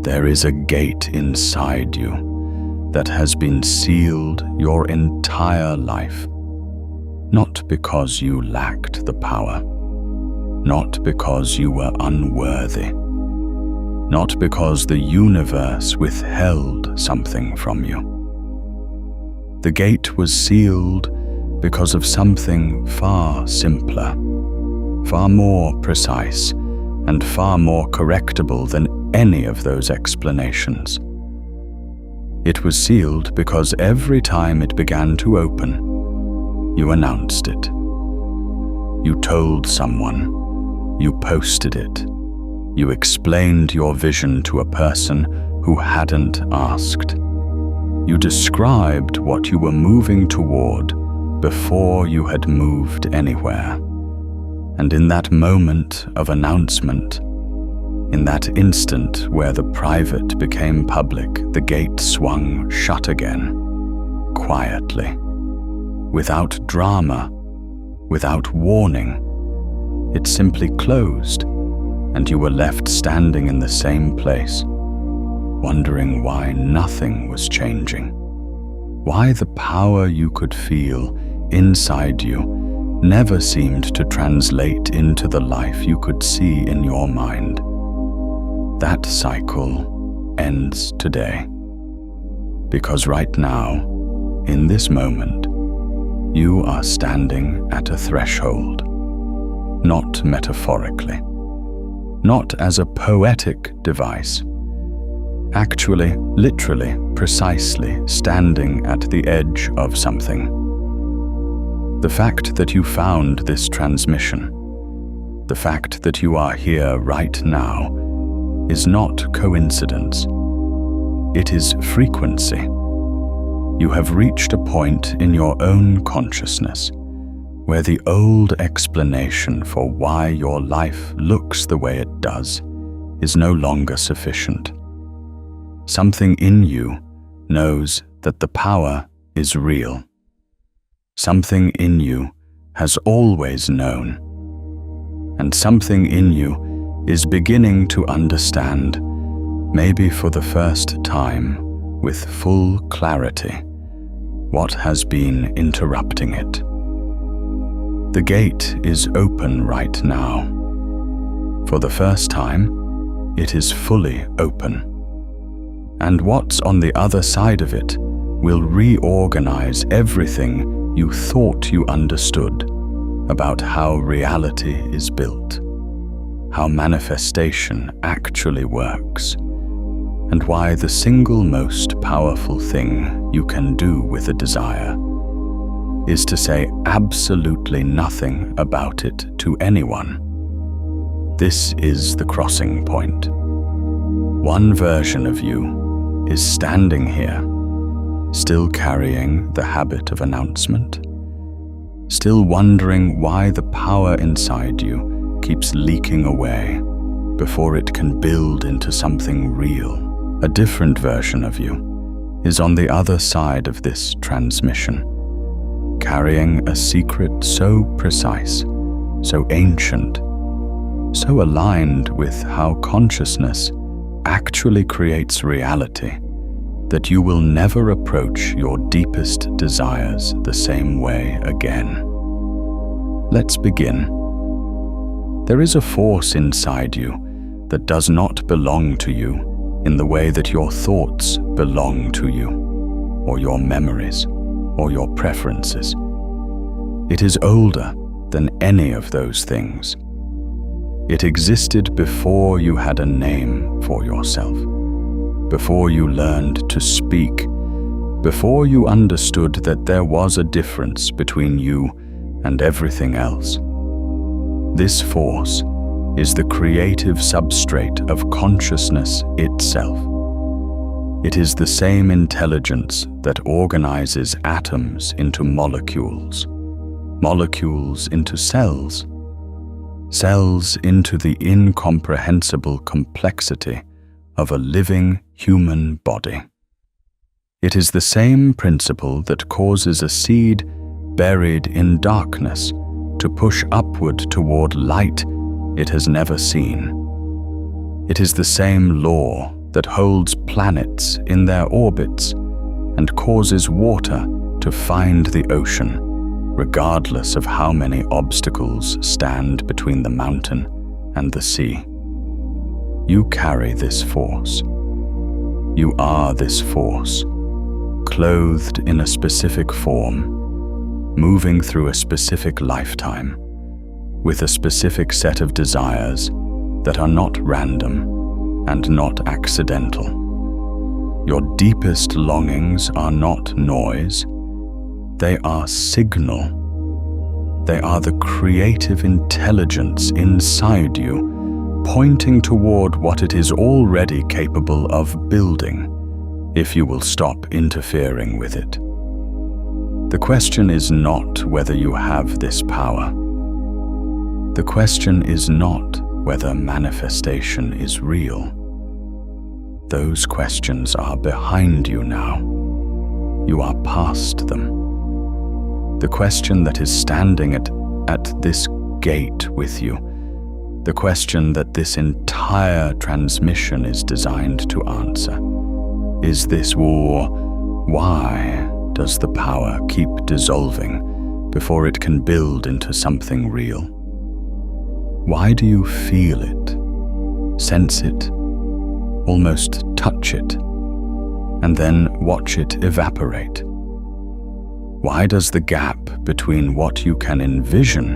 There is a gate inside you that has been sealed your entire life, not because you lacked the power, not because you were unworthy, not because the universe withheld something from you. The gate was sealed because of something far simpler, far more precise, and far more correctable than any of those explanations. It was sealed because every time it began to open, you announced it. You told someone, you posted it, you explained your vision to a person who hadn't asked. You described what you were moving toward before you had moved anywhere. And in that moment of announcement, in that instant where the private became public, the gate swung shut again, quietly, without drama, without warning. It simply closed, and you were left standing in the same place, wondering why nothing was changing, why the power you could feel inside you never seemed to translate into the life you could see in your mind. That cycle ends today, because right now, in this moment, you are standing at a threshold, not metaphorically, not as a poetic device, actually, literally, precisely standing at the edge of something. The fact that you found this transmission, the fact that you are here right now, is not coincidence. It is frequency. You have reached a point in your own consciousness where the old explanation for why your life looks the way it does is no longer sufficient. Something in you knows that the power is real. Something in you has always known, and something in you is beginning to understand, maybe for the first time, with full clarity, what has been interrupting it. The gate is open right now. For the first time, it is fully open. And what's on the other side of it will reorganize everything you thought you understood about how reality is built, how manifestation actually works, and why the single most powerful thing you can do with a desire is to say absolutely nothing about it to anyone. This is the crossing point. One version of you is standing here, still carrying the habit of announcement, still wondering why the power inside you keeps leaking away before it can build into something real. A different version of you is on the other side of this transmission, carrying a secret so precise, so ancient, so aligned with how consciousness actually creates reality that you will never approach your deepest desires the same way again. Let's begin. There is a force inside you that does not belong to you in the way that your thoughts belong to you, or your memories, or your preferences. It is older than any of those things. It existed before you had a name for yourself, before you learned to speak, before you understood that there was a difference between you and everything else. This force is the creative substrate of consciousness itself. It is the same intelligence that organizes atoms into molecules, molecules into cells, cells into the incomprehensible complexity of a living human body. It is the same principle that causes a seed buried in darkness to push upward toward light it has never seen. It is the same law that holds planets in their orbits and causes water to find the ocean, regardless of how many obstacles stand between the mountain and the sea. You carry this force. You are this force, clothed in a specific form, moving through a specific lifetime, with a specific set of desires that are not random and not accidental. Your deepest longings are not noise. They are signal. They are the creative intelligence inside you, pointing toward what it is already capable of building, if you will stop interfering with it. The question is not whether you have this power. The question is not whether manifestation is real. Those questions are behind you now. You are past them. The question that is standing at this gate with you, the question that this entire transmission is designed to answer, is this war: why does the power keep dissolving before it can build into something real? Why do you feel it, sense it, almost touch it, and then watch it evaporate? Why does the gap between what you can envision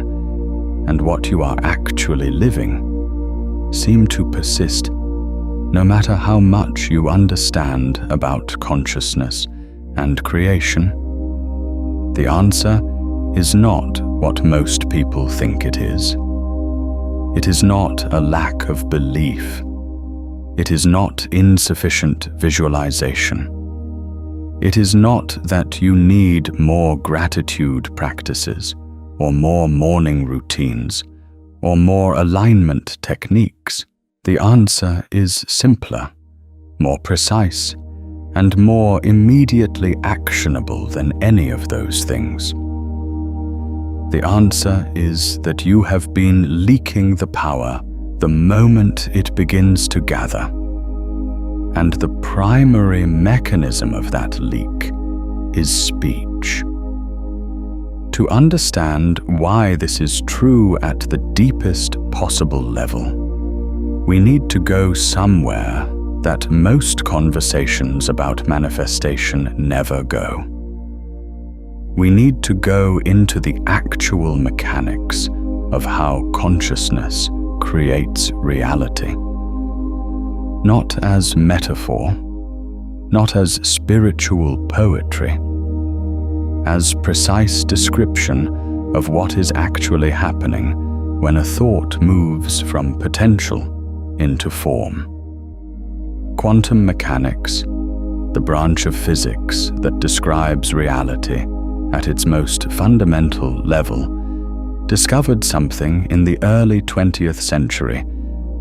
and what you are actually living seem to persist, no matter how much you understand about consciousness and creation? The answer is not what most people think it is. It is not a lack of belief. It is not insufficient visualization. It is not that you need more gratitude practices, or more morning routines, or more alignment techniques. The answer is simpler, more precise, and more immediately actionable than any of those things. The answer is that you have been leaking the power the moment it begins to gather. And the primary mechanism of that leak is speech. To understand why this is true at the deepest possible level, we need to go somewhere that most conversations about manifestation never go. We need to go into the actual mechanics of how consciousness creates reality. Not as metaphor, not as spiritual poetry, as precise description of what is actually happening when a thought moves from potential into form. Quantum mechanics, the branch of physics that describes reality at its most fundamental level, discovered something in the early 20th century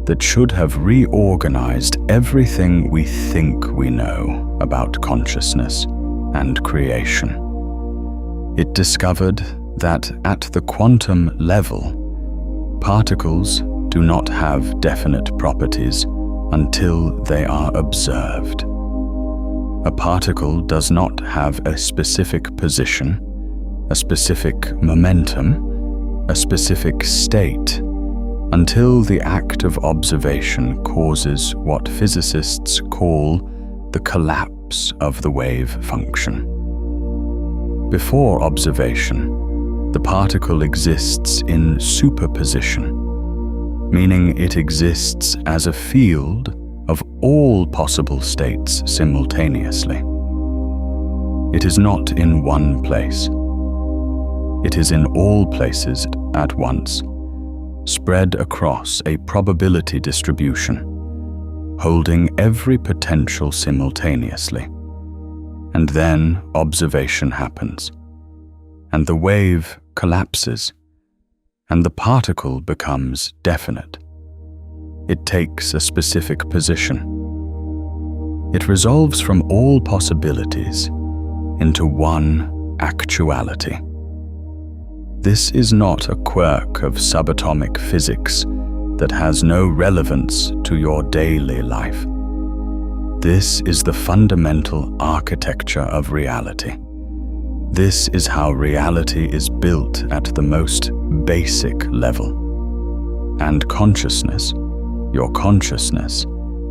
that should have reorganized everything we think we know about consciousness and creation. It discovered that at the quantum level, particles do not have definite properties until they are observed. A particle does not have a specific position, a specific momentum, a specific state, until the act of observation causes what physicists call the collapse of the wave function. Before observation, the particle exists in superposition, meaning it exists as a field of all possible states simultaneously. It is not in one place. It is in all places at once, spread across a probability distribution, holding every potential simultaneously. And then observation happens, and the wave collapses, and the particle becomes definite. It takes a specific position. It resolves from all possibilities into one actuality. This is not a quirk of subatomic physics that has no relevance to your daily life. This is the fundamental architecture of reality. This is how reality is built at the most basic level. And consciousness, your consciousness,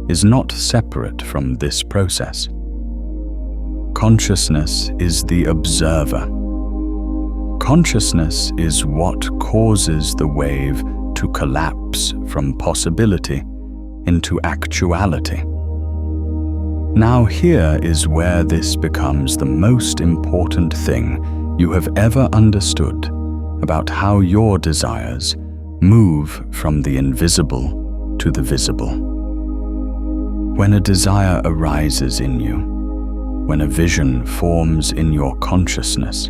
is not separate from this process. Consciousness is the observer. Consciousness is what causes the wave to collapse from possibility into actuality. Now here is where this becomes the most important thing you have ever understood about how your desires move from the invisible to the visible. When a desire arises in you, when a vision forms in your consciousness,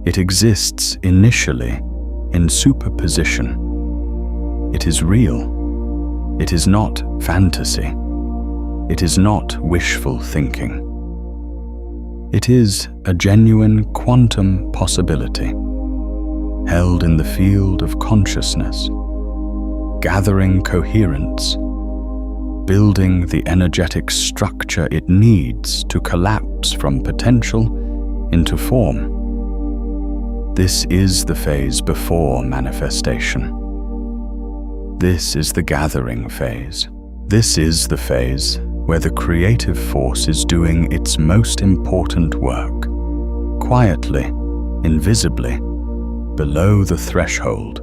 it exists initially in superposition. It is real. It is not fantasy. It is not wishful thinking. It is a genuine quantum possibility, held in the field of consciousness, gathering coherence, building the energetic structure it needs to collapse from potential into form. This is the phase before manifestation. This is the gathering phase. This is the phase where the creative force is doing its most important work, quietly, invisibly, below the threshold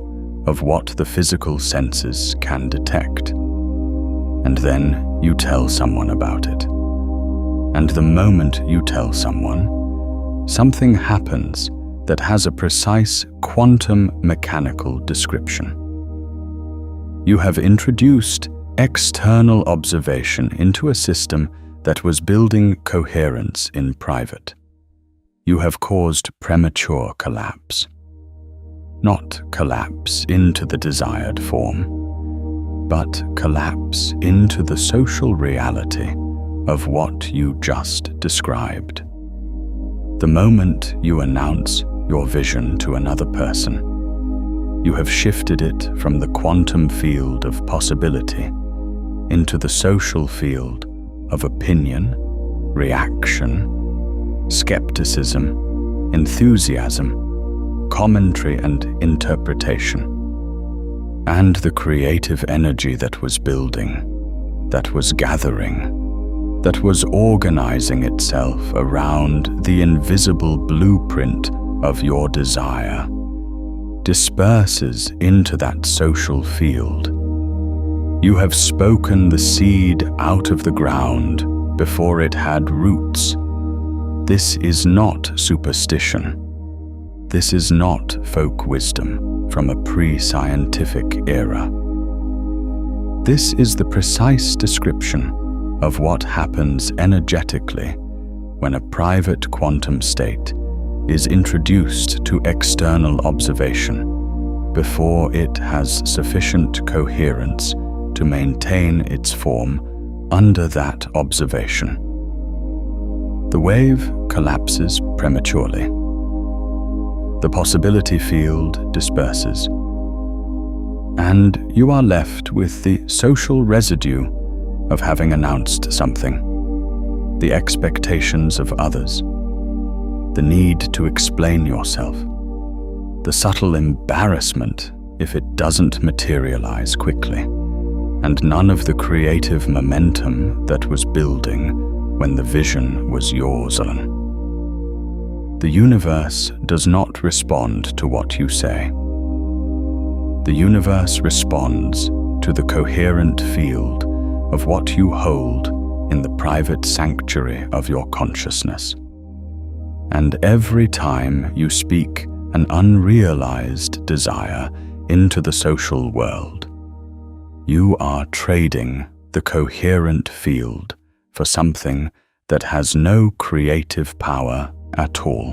of what the physical senses can detect. And then you tell someone about it. And the moment you tell someone, something happens that has a precise quantum mechanical description. You have introduced external observation into a system that was building coherence in private. You have caused premature collapse. Not collapse into the desired form, but collapse into the social reality of what you just described. The moment you announce your vision to another person, you have shifted it from the quantum field of possibility into the social field of opinion, reaction, skepticism, enthusiasm, commentary and interpretation. And the creative energy that was building, that was gathering, that was organizing itself around the invisible blueprint of your desire, disperses into that social field. You have spoken the seed out of the ground before it had roots. This is not superstition. This is not folk wisdom from a pre-scientific era. This is the precise description of what happens energetically when a private quantum state is introduced to external observation before it has sufficient coherence to maintain its form under that observation. The wave collapses prematurely. The possibility field disperses, and you are left with the social residue of having announced something, the expectations of others, the need to explain yourself, the subtle embarrassment if it doesn't materialize quickly, and none of the creative momentum that was building when the vision was yours alone. The universe does not respond to what you say. The universe responds to the coherent field of what you hold in the private sanctuary of your consciousness. And every time you speak an unrealized desire into the social world, you are trading the coherent field for something that has no creative power at all.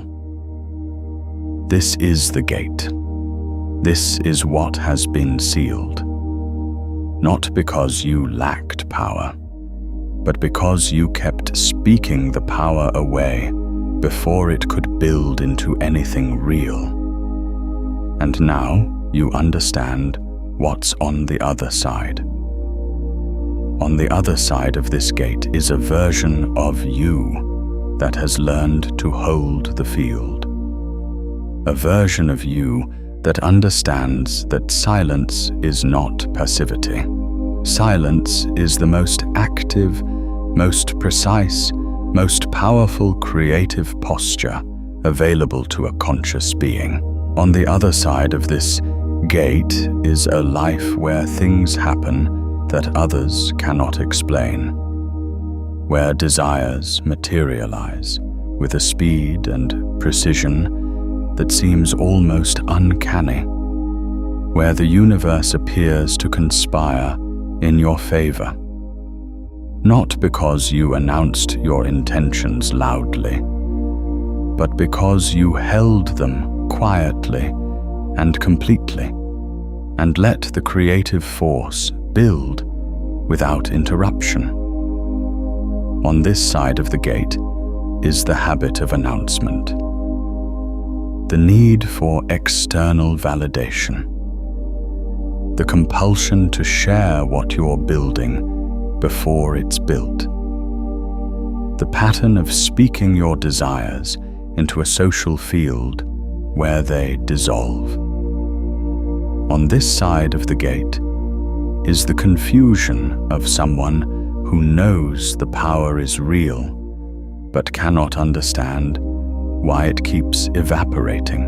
This is the gate. This is what has been sealed. Not because you lacked power, but because you kept speaking the power away before it could build into anything real. And now you understand what's on the other side. On the other side of this gate is a version of you that has learned to hold the field. A version of you that understands that silence is not passivity. Silence is the most active, most precise, most powerful creative posture available to a conscious being. On the other side of this gate is a life where things happen that others cannot explain, where desires materialize with a speed and precision that seems almost uncanny, where the universe appears to conspire in your favor, not because you announced your intentions loudly, but because you held them quietly and completely, and let the creative force build without interruption. On this side of the gate is the habit of announcement, the need for external validation, the compulsion to share what you're building before it's built, the pattern of speaking your desires into a social field where they dissolve. On this side of the gate is the confusion of someone who knows the power is real, but cannot understand why it keeps evaporating.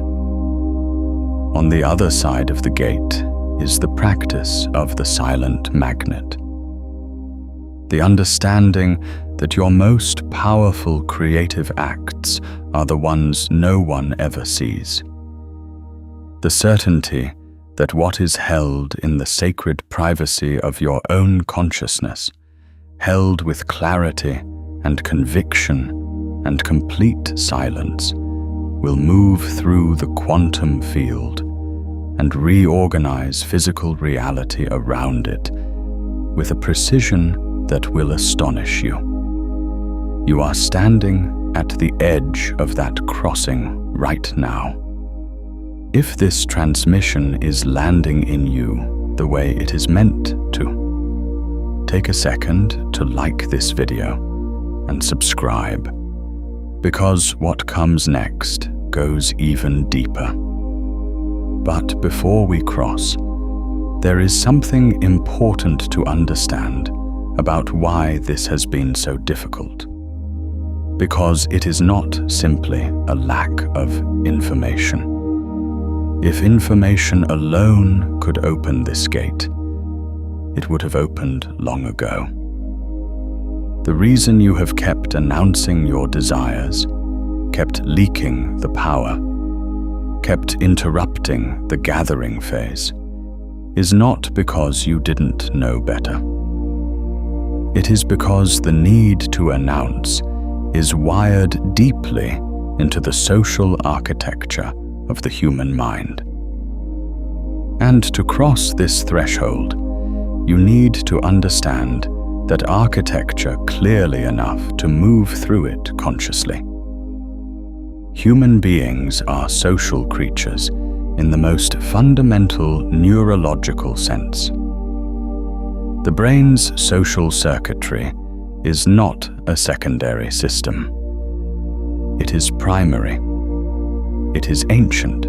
On the other side of the gate is the practice of the silent magnet, the understanding that your most powerful creative acts are the ones no one ever sees, the certainty that what is held in the sacred privacy of your own consciousness, held with clarity and conviction and complete silence, will move through the quantum field and reorganize physical reality around it with a precision that will astonish you. You are standing at the edge of that crossing right now. If this transmission is landing in you the way it is meant to, take a second to like this video and subscribe, because what comes next goes even deeper. But before we cross, there is something important to understand about why this has been so difficult. Because it is not simply a lack of information. If information alone could open this gate, it would have opened long ago. The reason you have kept announcing your desires, kept leaking the power, kept interrupting the gathering phase, is not because you didn't know better. It is because the need to announce is wired deeply into the social architecture of the human mind. And to cross this threshold, you need to understand that architecture clearly enough to move through it consciously. Human beings are social creatures in the most fundamental neurological sense. The brain's social circuitry is not a secondary system. It is primary. It is ancient.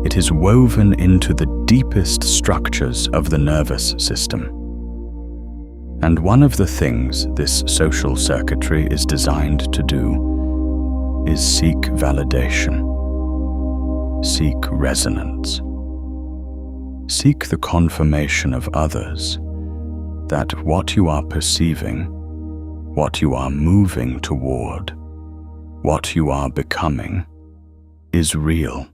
It is woven into the deepest structures of the nervous system. And one of the things this social circuitry is designed to do is seek validation, seek resonance, seek the confirmation of others that what you are perceiving, what you are moving toward, what you are becoming is real.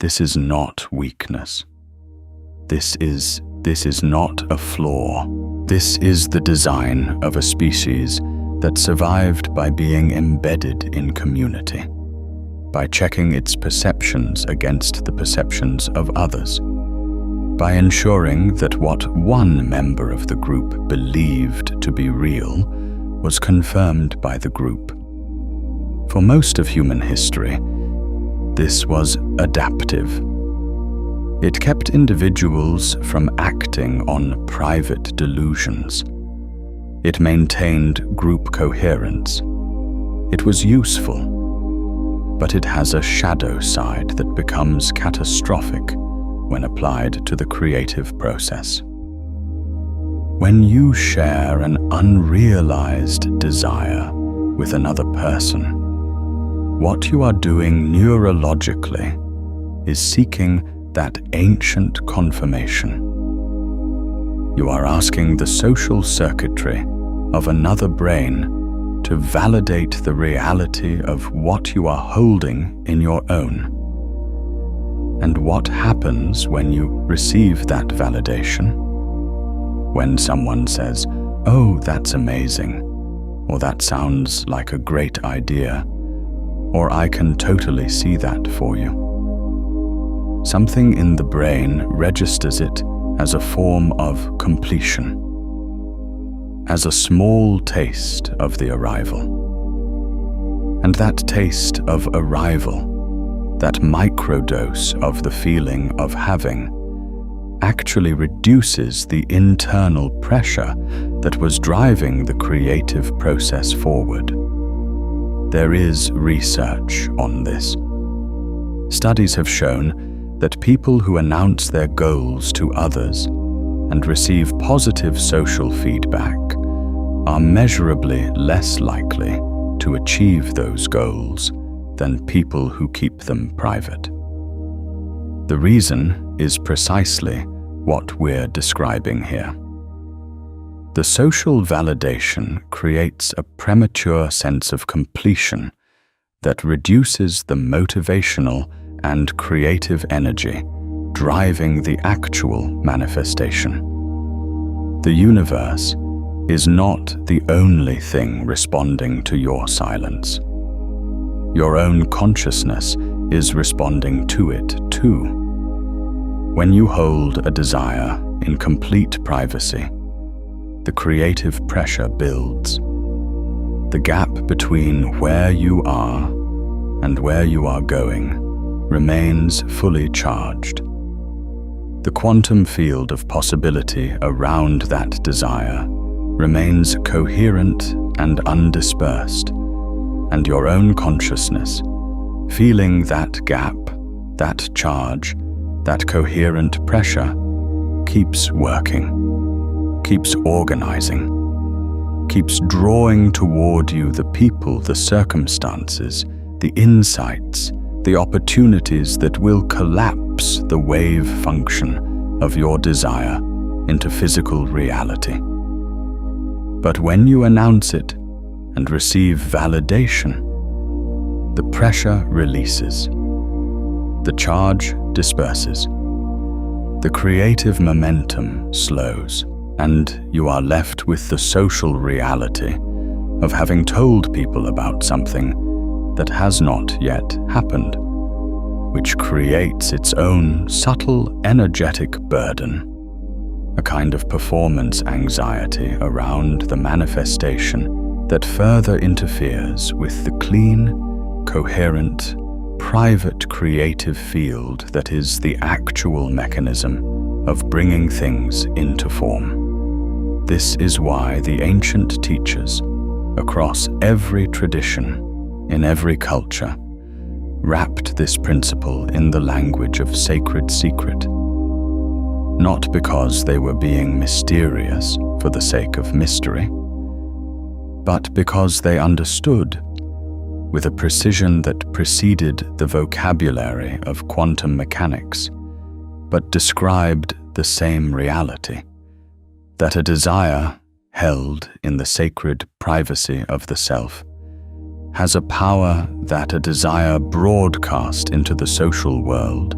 This is not weakness. This is not a flaw. This is the design of a species that survived by being embedded in community, by checking its perceptions against the perceptions of others, by ensuring that what one member of the group believed to be real was confirmed by the group. For most of human history, this was adaptive. It kept individuals from acting on private delusions. It maintained group coherence. It was useful, but it has a shadow side that becomes catastrophic when applied to the creative process. When you share an unrealized desire with another person, what you are doing neurologically is seeking that ancient confirmation. You are asking the social circuitry of another brain to validate the reality of what you are holding in your own. And what happens when you receive that validation? When someone says, "Oh, that's amazing," or "That sounds like a great idea," or "I can totally see that for you." Something in the brain registers it as a form of completion, as a small taste of the arrival. And that taste of arrival, that microdose of the feeling of having, actually reduces the internal pressure that was driving the creative process forward. There is research on this. Studies have shown that people who announce their goals to others and receive positive social feedback are measurably less likely to achieve those goals than people who keep them private. The reason is precisely what we're describing here. The social validation creates a premature sense of completion that reduces the motivational and creative energy driving the actual manifestation. The universe is not the only thing responding to your silence. Your own consciousness is responding to it too. When you hold a desire in complete privacy, the creative pressure builds. The gap between where you are and where you are going remains fully charged. The quantum field of possibility around that desire remains coherent and undispersed, and your own consciousness, feeling that gap, that charge, that coherent pressure, keeps working, keeps organizing, keeps drawing toward you the people, the circumstances, the insights, the opportunities that will collapse the wave function of your desire into physical reality. But when you announce it and receive validation, the pressure releases, the charge disperses, the creative momentum slows, and you are left with the social reality of having told people about something that has not yet happened, which creates its own subtle energetic burden, a kind of performance anxiety around the manifestation that further interferes with the clean, coherent, private creative field that is the actual mechanism of bringing things into form. This is why the ancient teachers, across every tradition, in every culture, wrapped this principle in the language of sacred secret, not because they were being mysterious for the sake of mystery, but because they understood, with a precision that preceded the vocabulary of quantum mechanics, but described the same reality, that a desire held in the sacred privacy of the self has a power that a desire broadcast into the social world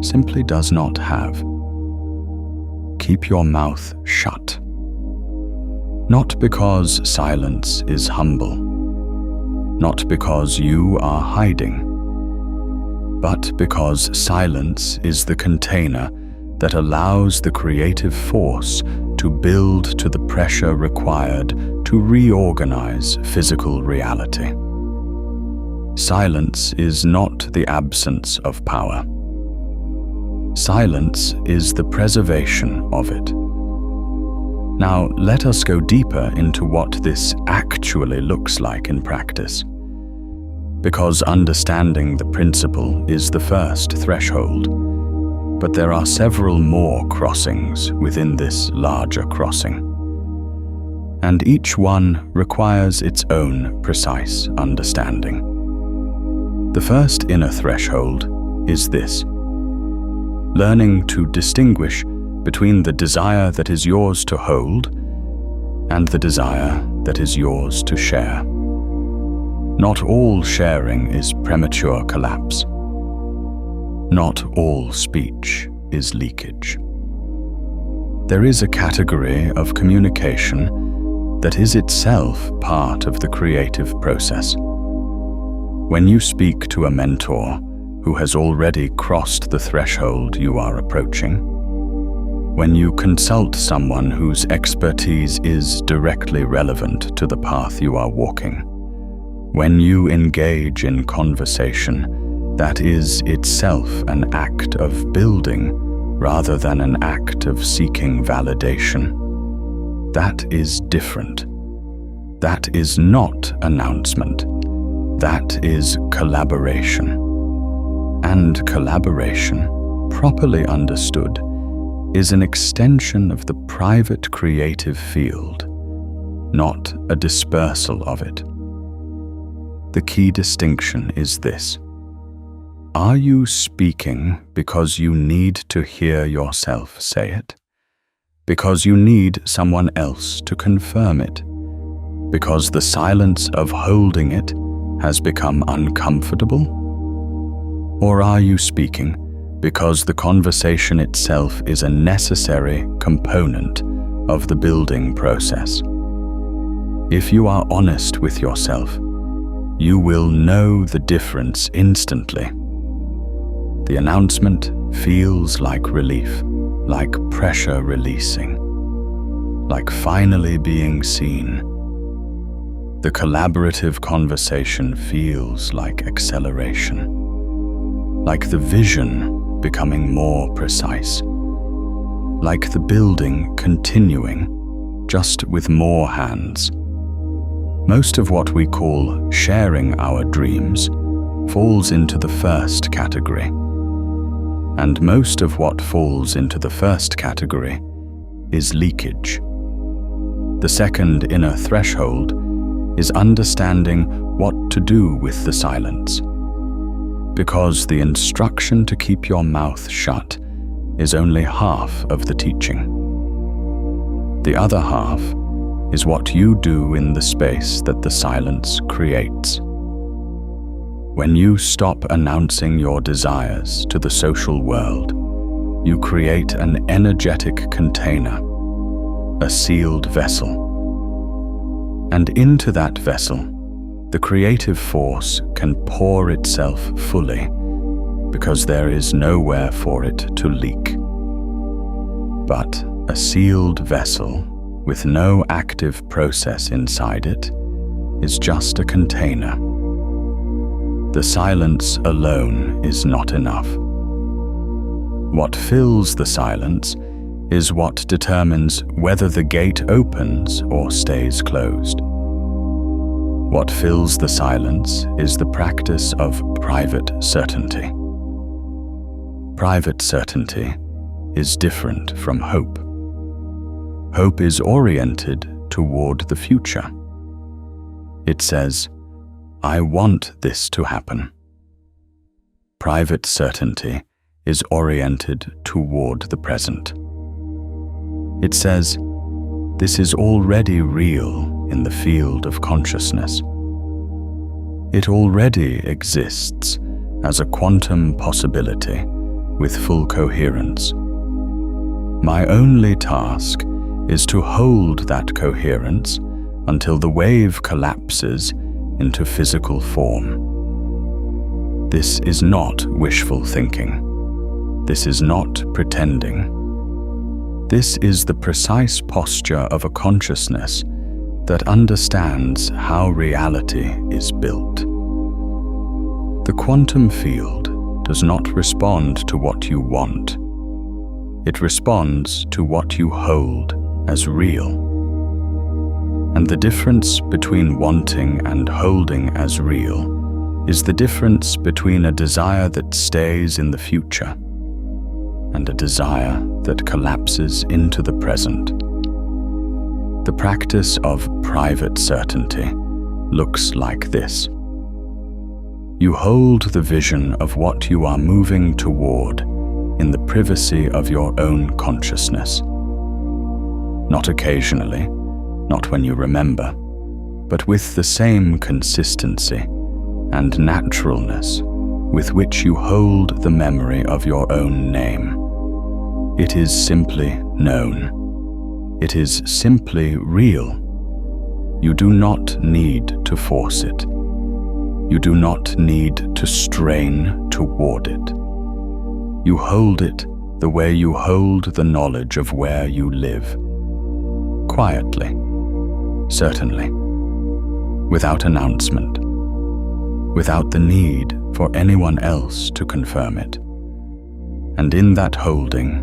simply does not have. Keep your mouth shut. Not because silence is humble, not because you are hiding, but because silence is the container that allows the creative force to build to the pressure required to reorganize physical reality. Silence is not the absence of power. Silence is the preservation of it. Now, let us go deeper into what this actually looks like in practice. Because understanding the principle is the first threshold, but there are several more crossings within this larger crossing. And each one requires its own precise understanding. The first inner threshold is this: learning to distinguish between the desire that is yours to hold and the desire that is yours to share. Not all sharing is premature collapse. Not all speech is leakage. There is a category of communication that is itself part of the creative process. When you speak to a mentor who has already crossed the threshold you are approaching, when you consult someone whose expertise is directly relevant to the path you are walking, when you engage in conversation that is itself an act of building rather than an act of seeking validation, that is different. That is not announcement. That is collaboration. And collaboration, properly understood, is an extension of the private creative field, not a dispersal of it. The key distinction is this: are you speaking because you need to hear yourself say it? Because you need someone else to confirm it? Because the silence of holding it has become uncomfortable? Or are you speaking because the conversation itself is a necessary component of the building process? If you are honest with yourself, you will know the difference instantly. The announcement feels like relief, like pressure releasing, like finally being seen. The collaborative conversation feels like acceleration, like the vision becoming more precise, like the building continuing, just with more hands. Most of what we call sharing our dreams falls into the first category. And most of what falls into the first category is leakage. The second inner threshold is understanding what to do with the silence. Because the instruction to keep your mouth shut is only half of the teaching. The other half is what you do in the space that the silence creates. When you stop announcing your desires to the social world, you create an energetic container, a sealed vessel. And into that vessel, the creative force can pour itself fully because there is nowhere for it to leak. But a sealed vessel with no active process inside it is just a container. The silence alone is not enough. What fills the silence is what determines whether the gate opens or stays closed. What fills the silence is the practice of private certainty. Private certainty is different from hope. Hope is oriented toward the future. It says, I want this to happen. Private certainty is oriented toward the present. It says, this is already real in the field of consciousness. It already exists as a quantum possibility with full coherence. My only task is to hold that coherence until the wave collapses into physical form. This is not wishful thinking. This is not pretending. This is the precise posture of a consciousness that understands how reality is built. The quantum field does not respond to what you want. It responds to what you hold as real. And the difference between wanting and holding as real is the difference between a desire that stays in the future and a desire that collapses into the present. The practice of private certainty looks like this. You hold the vision of what you are moving toward in the privacy of your own consciousness. Not occasionally, not when you remember, but with the same consistency and naturalness with which you hold the memory of your own name. It is simply known. It is simply real. You do not need to force it. You do not need to strain toward it. You hold it the way you hold the knowledge of where you live. Quietly, certainly, without announcement, without the need for anyone else to confirm it. And in that holding,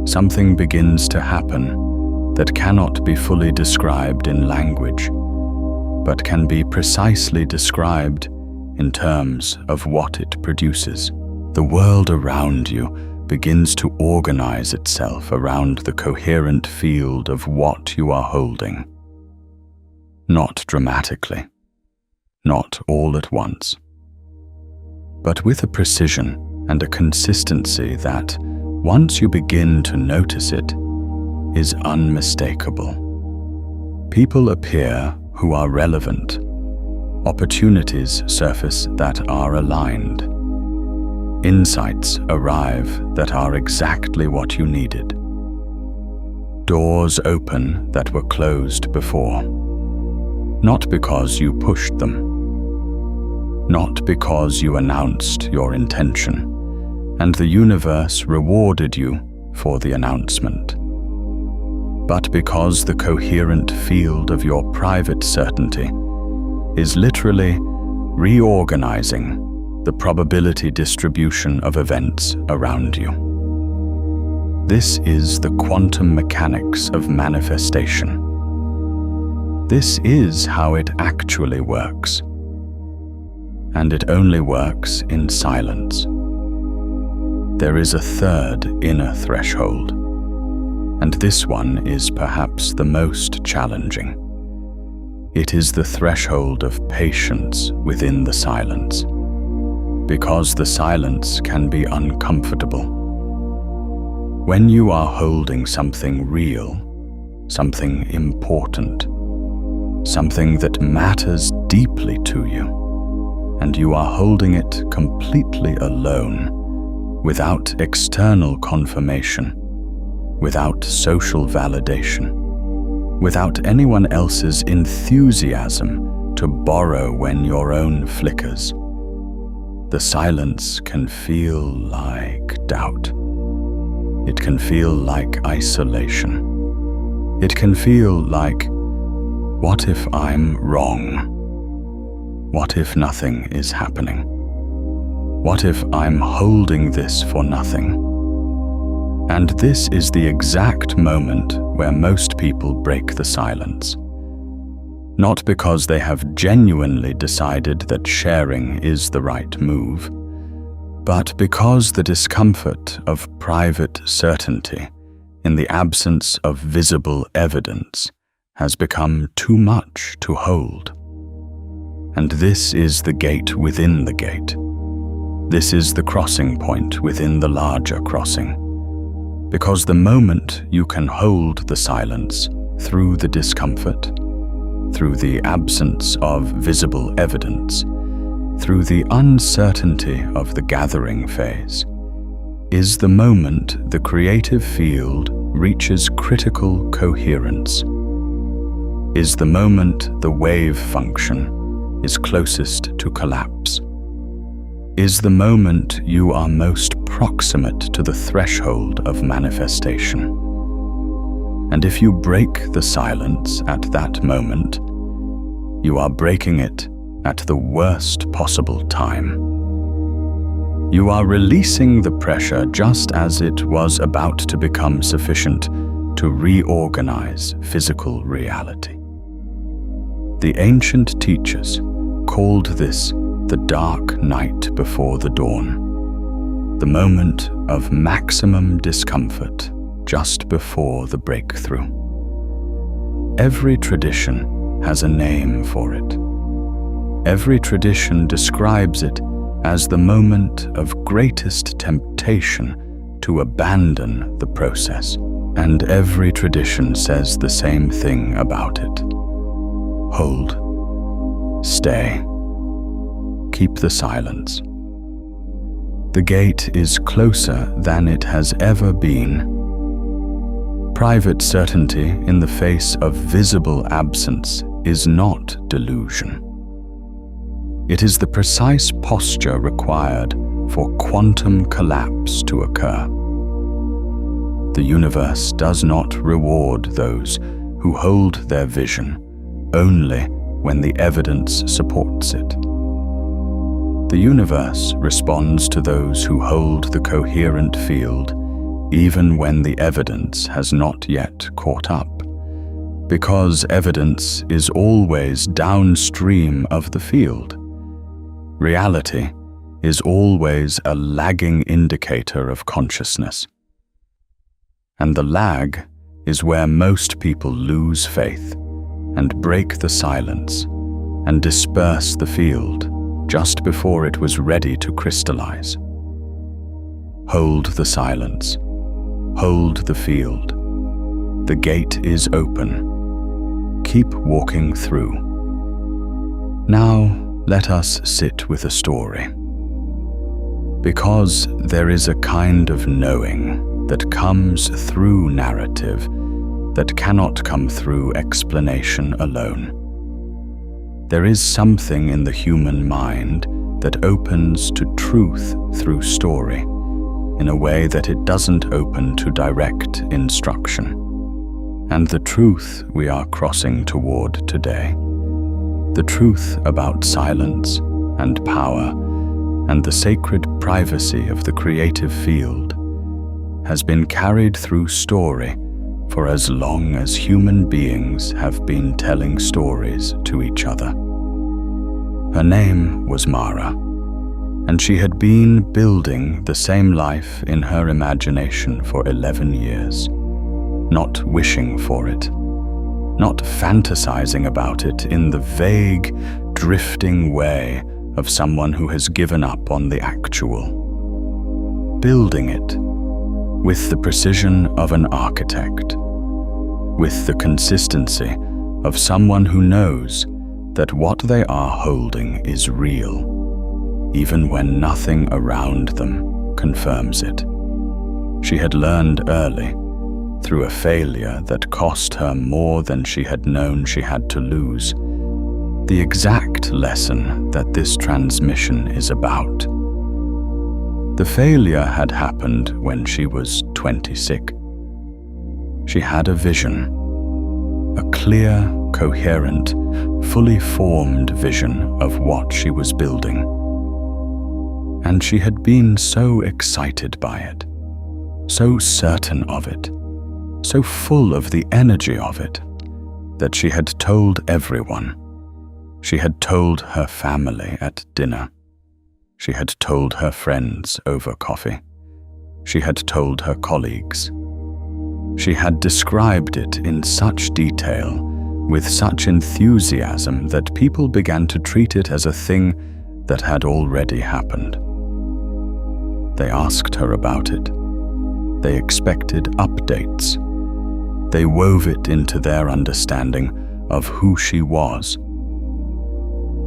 something begins to happen that cannot be fully described in language, but can be precisely described in terms of what it produces. The world around you begins to organize itself around the coherent field of what you are holding. Not dramatically, not all at once, but with a precision and a consistency that, once you begin to notice it, is unmistakable. People appear who are relevant. Opportunities surface that are aligned. Insights arrive that are exactly what you needed. Doors open that were closed before. Not because you pushed them. Not because you announced your intention, and the universe rewarded you for the announcement, but because the coherent field of your private certainty is literally reorganizing the probability distribution of events around you. This is the quantum mechanics of manifestation. This is how it actually works. And it only works in silence. There is a third inner threshold, and this one is perhaps the most challenging. It is the threshold of patience within the silence, because the silence can be uncomfortable. When you are holding something real, something important, something that matters deeply to you, and you are holding it completely alone, without external confirmation, without social validation, without anyone else's enthusiasm to borrow when your own flickers. The silence can feel like doubt. It can feel like isolation. It can feel like, what if I'm wrong? What if nothing is happening? What if I'm holding this for nothing? And this is the exact moment where most people break the silence. Not because they have genuinely decided that sharing is the right move, but because the discomfort of private certainty in the absence of visible evidence has become too much to hold. And this is the gate within the gate. This is the crossing point within the larger crossing. Because the moment you can hold the silence through the discomfort, through the absence of visible evidence, through the uncertainty of the gathering phase, is the moment the creative field reaches critical coherence, is the moment the wave function is closest to collapse, is the moment you are most proximate to the threshold of manifestation. And if you break the silence at that moment, you are breaking it at the worst possible time. You are releasing the pressure just as it was about to become sufficient to reorganize physical reality. The ancient teachers called this the dark night before the dawn, the moment of maximum discomfort just before the breakthrough. Every tradition has a name for it. Every tradition describes it as the moment of greatest temptation to abandon the process, and every tradition says the same thing about it. Hold. Stay. Keep the silence. The gate is closer than it has ever been. Private certainty in the face of visible absence is not delusion. It is the precise posture required for quantum collapse to occur. The universe does not reward those who hold their vision only when the evidence supports it. The universe responds to those who hold the coherent field even when the evidence has not yet caught up, because evidence is always downstream of the field. Reality is always a lagging indicator of consciousness. And the lag is where most people lose faith and break the silence and disperse the field just before it was ready to crystallize. Hold the silence. Hold the field. The gate is open. Keep walking through. Now, let us sit with a story. Because there is a kind of knowing that comes through narrative that cannot come through explanation alone. There is something in the human mind that opens to truth through story in a way that it doesn't open to direct instruction. And the truth we are crossing toward today, the truth about silence and power and the sacred privacy of the creative field, has been carried through story for as long as human beings have been telling stories to each other. Her name was Mara, and she had been building the same life in her imagination for 11 years, not wishing for it, not fantasizing about it in the vague, drifting way of someone who has given up on the actual. Building it with the precision of an architect, with the consistency of someone who knows that what they are holding is real, even when nothing around them confirms it. She had learned early, through a failure that cost her more than she had known she had to lose, the exact lesson that this transmission is about. The failure had happened when she was 26. She had a vision, a clear, coherent, fully formed vision of what she was building. And she had been so excited by it, so certain of it, so full of the energy of it, that she had told everyone. She had told her family at dinner. She had told her friends over coffee. She had told her colleagues. She had described it in such detail, with such enthusiasm, that people began to treat it as a thing that had already happened. They asked her about it. They expected updates. They wove it into their understanding of who she was.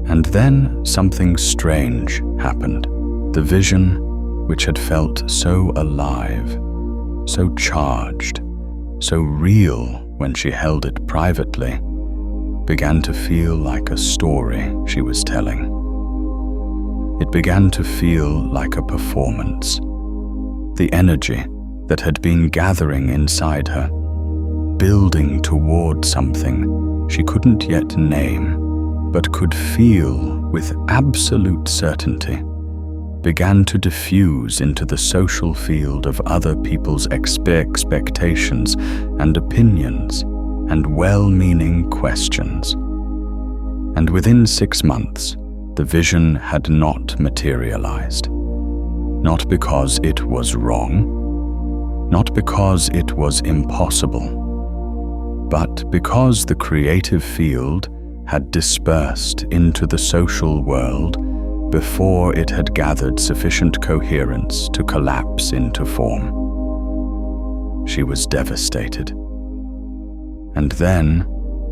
And then something strange happened. The vision, which had felt so alive, so charged, so real when she held it privately, began to feel like a story she was telling. It began to feel like a performance. The energy that had been gathering inside her, building toward something she couldn't yet name, but could feel with absolute certainty, began to diffuse into the social field of other people's expectations and opinions and well-meaning questions. And within 6 months, the vision had not materialized. Not because it was wrong, not because it was impossible, but because the creative field had dispersed into the social world before it had gathered sufficient coherence to collapse into form. She was devastated. And then,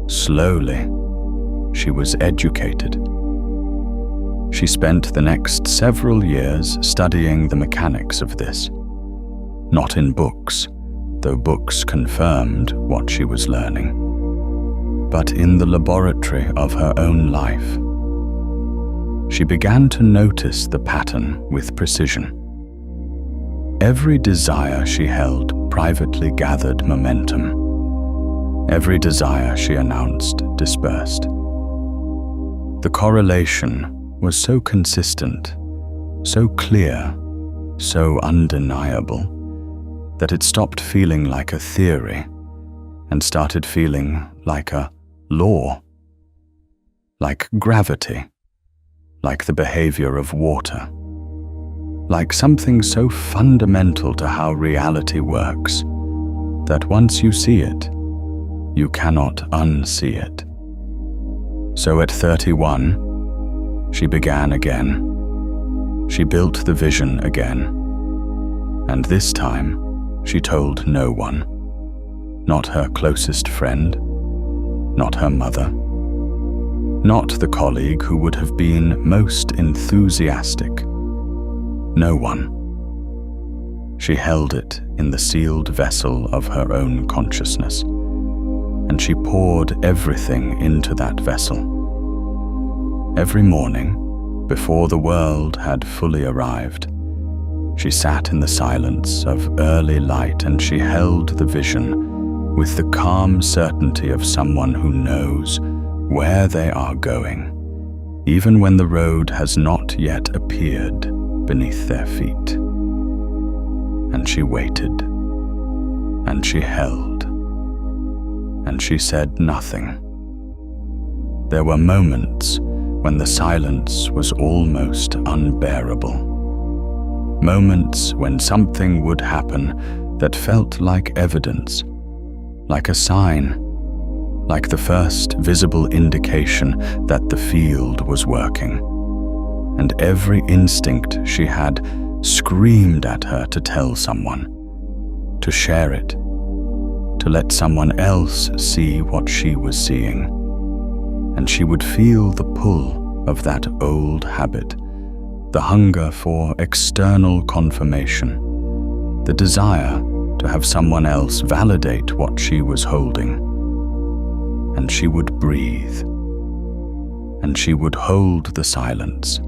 slowly, she was educated. She spent the next several years studying the mechanics of this. Not in books, though books confirmed what she was learning, but in the laboratory of her own life. She began to notice the pattern with precision. Every desire she held privately gathered momentum. Every desire she announced dispersed. The correlation was so consistent, so clear, so undeniable, that it stopped feeling like a theory and started feeling like a law, like gravity, like the behavior of water, like something so fundamental to how reality works that once you see it, you cannot unsee it. So at 31, she began again. She built the vision again. And this time, she told no one. Not her closest friend, not her mother, not the colleague who would have been most enthusiastic. No one. She held it in the sealed vessel of her own consciousness, and she poured everything into that vessel. Every morning, before the world had fully arrived, she sat in the silence of early light and she held the vision with the calm certainty of someone who knows where they are going, even when the road has not yet appeared beneath their feet. And she waited, and she held, and she said nothing. There were moments when the silence was almost unbearable. Moments when something would happen that felt like evidence, like a sign, like the first visible indication that the field was working. And every instinct she had screamed at her to tell someone, to share it, to let someone else see what she was seeing. And she would feel the pull of that old habit, the hunger for external confirmation, the desire to have someone else validate what she was holding. And she would breathe, and she would hold the silence,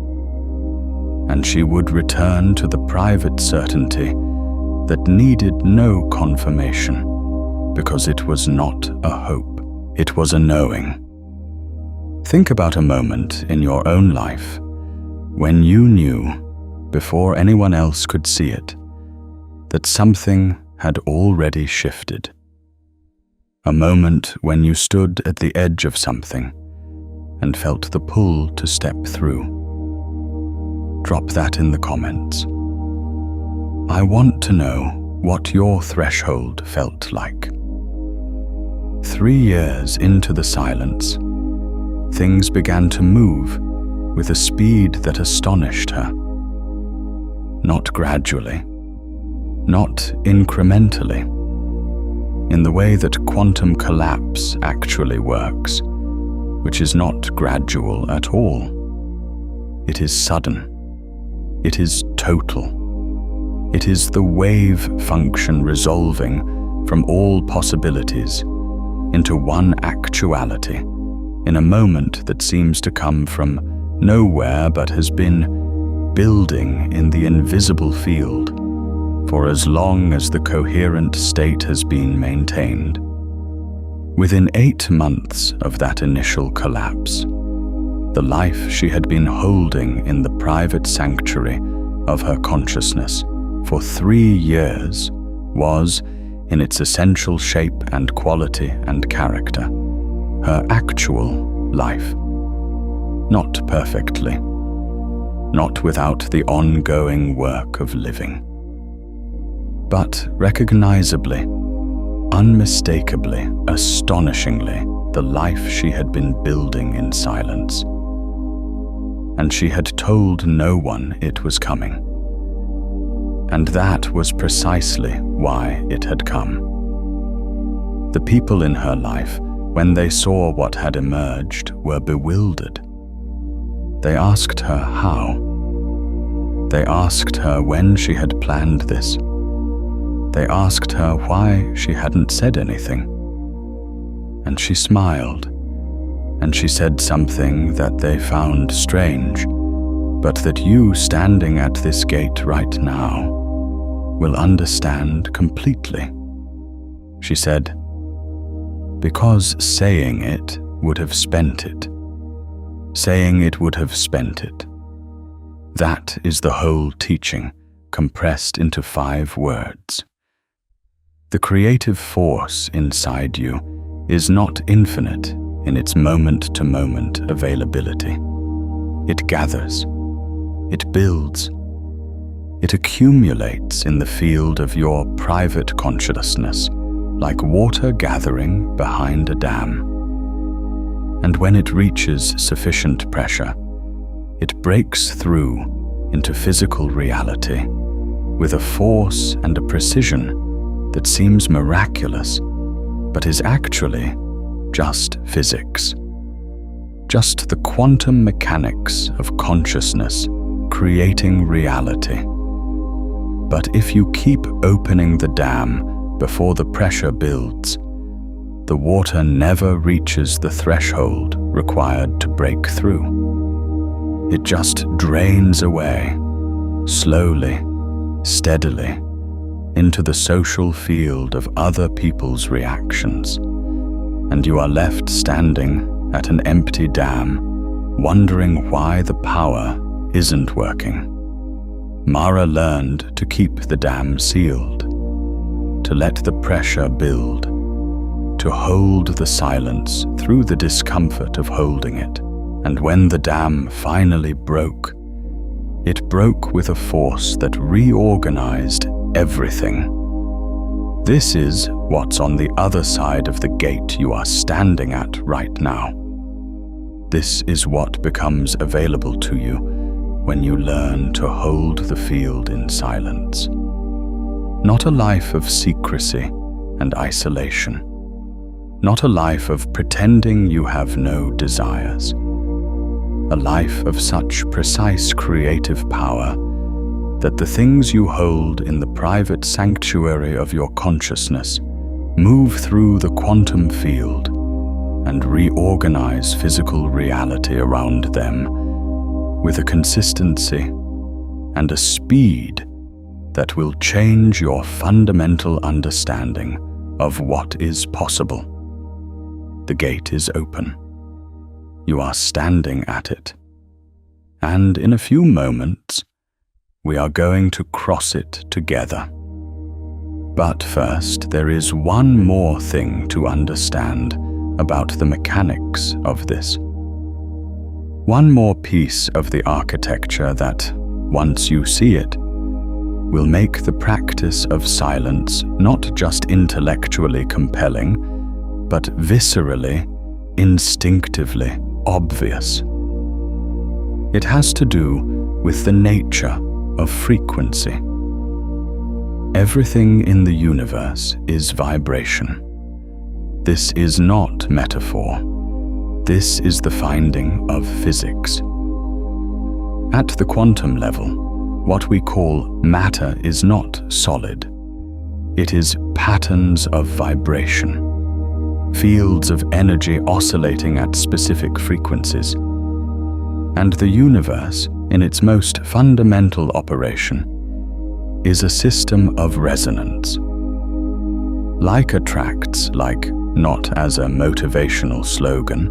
and she would return to the private certainty that needed no confirmation, because it was not a hope, it was a knowing. Think about a moment in your own life when you knew, before anyone else could see it, that something had already shifted. A moment when you stood at the edge of something and felt the pull to step through. Drop that in the comments. I want to know what your threshold felt like. 3 years into the silence, things began to move with a speed that astonished her. Not gradually, not incrementally, in the way that quantum collapse actually works, which is not gradual at all. It is sudden. It is total. It is the wave function resolving from all possibilities into one actuality in a moment that seems to come from nowhere but has been building in the invisible field for as long as the coherent state has been maintained. Within 8 months of that initial collapse, the life she had been holding in the private sanctuary of her consciousness for 3 years was, in its essential shape and quality and character, her actual life. Not perfectly, not without the ongoing work of living, but recognizably, unmistakably, astonishingly, the life she had been building in silence. And she had told no one it was coming. And that was precisely why it had come. The people in her life, when they saw what had emerged, were bewildered. They asked her how. They asked her when she had planned this. They asked her why she hadn't said anything. And she smiled, and she said something that they found strange, but that you standing at this gate right now will understand completely. She said, because saying it would have spent it. Saying it would have spent it. That is the whole teaching, compressed into 5 words. The creative force inside you is not infinite in its moment-to-moment availability. It gathers, it builds, it accumulates in the field of your private consciousness, like water gathering behind a dam. And when it reaches sufficient pressure, it breaks through into physical reality with a force and a precision that seems miraculous, but is actually just physics. Just the quantum mechanics of consciousness creating reality. But if you keep opening the dam before the pressure builds, the water never reaches the threshold required to break through. It just drains away, slowly, steadily, into the social field of other people's reactions, and you are left standing at an empty dam, wondering why the power isn't working. Mara learned to keep the dam sealed, to let the pressure build, to hold the silence through the discomfort of holding it. And when the dam finally broke, it broke with a force that reorganized everything. This is what's on the other side of the gate you are standing at right now. This is what becomes available to you when you learn to hold the field in silence. Not a life of secrecy and isolation. Not a life of pretending you have no desires. A life of such precise creative power that the things you hold in the private sanctuary of your consciousness move through the quantum field and reorganize physical reality around them with a consistency and a speed that will change your fundamental understanding of what is possible. The gate is open. You are standing at it. And in a few moments, we are going to cross it together. But first, there is one more thing to understand about the mechanics of this. One more piece of the architecture that, once you see it, will make the practice of silence not just intellectually compelling, but viscerally, instinctively obvious. It has to do with the nature of frequency. Everything in the universe is vibration. This is not metaphor. This is the finding of physics. At the quantum level, what we call matter is not solid. It is patterns of vibration, fields of energy oscillating at specific frequencies. And the universe, in its most fundamental operation, is a system of resonance. Like attracts, like not as a motivational slogan,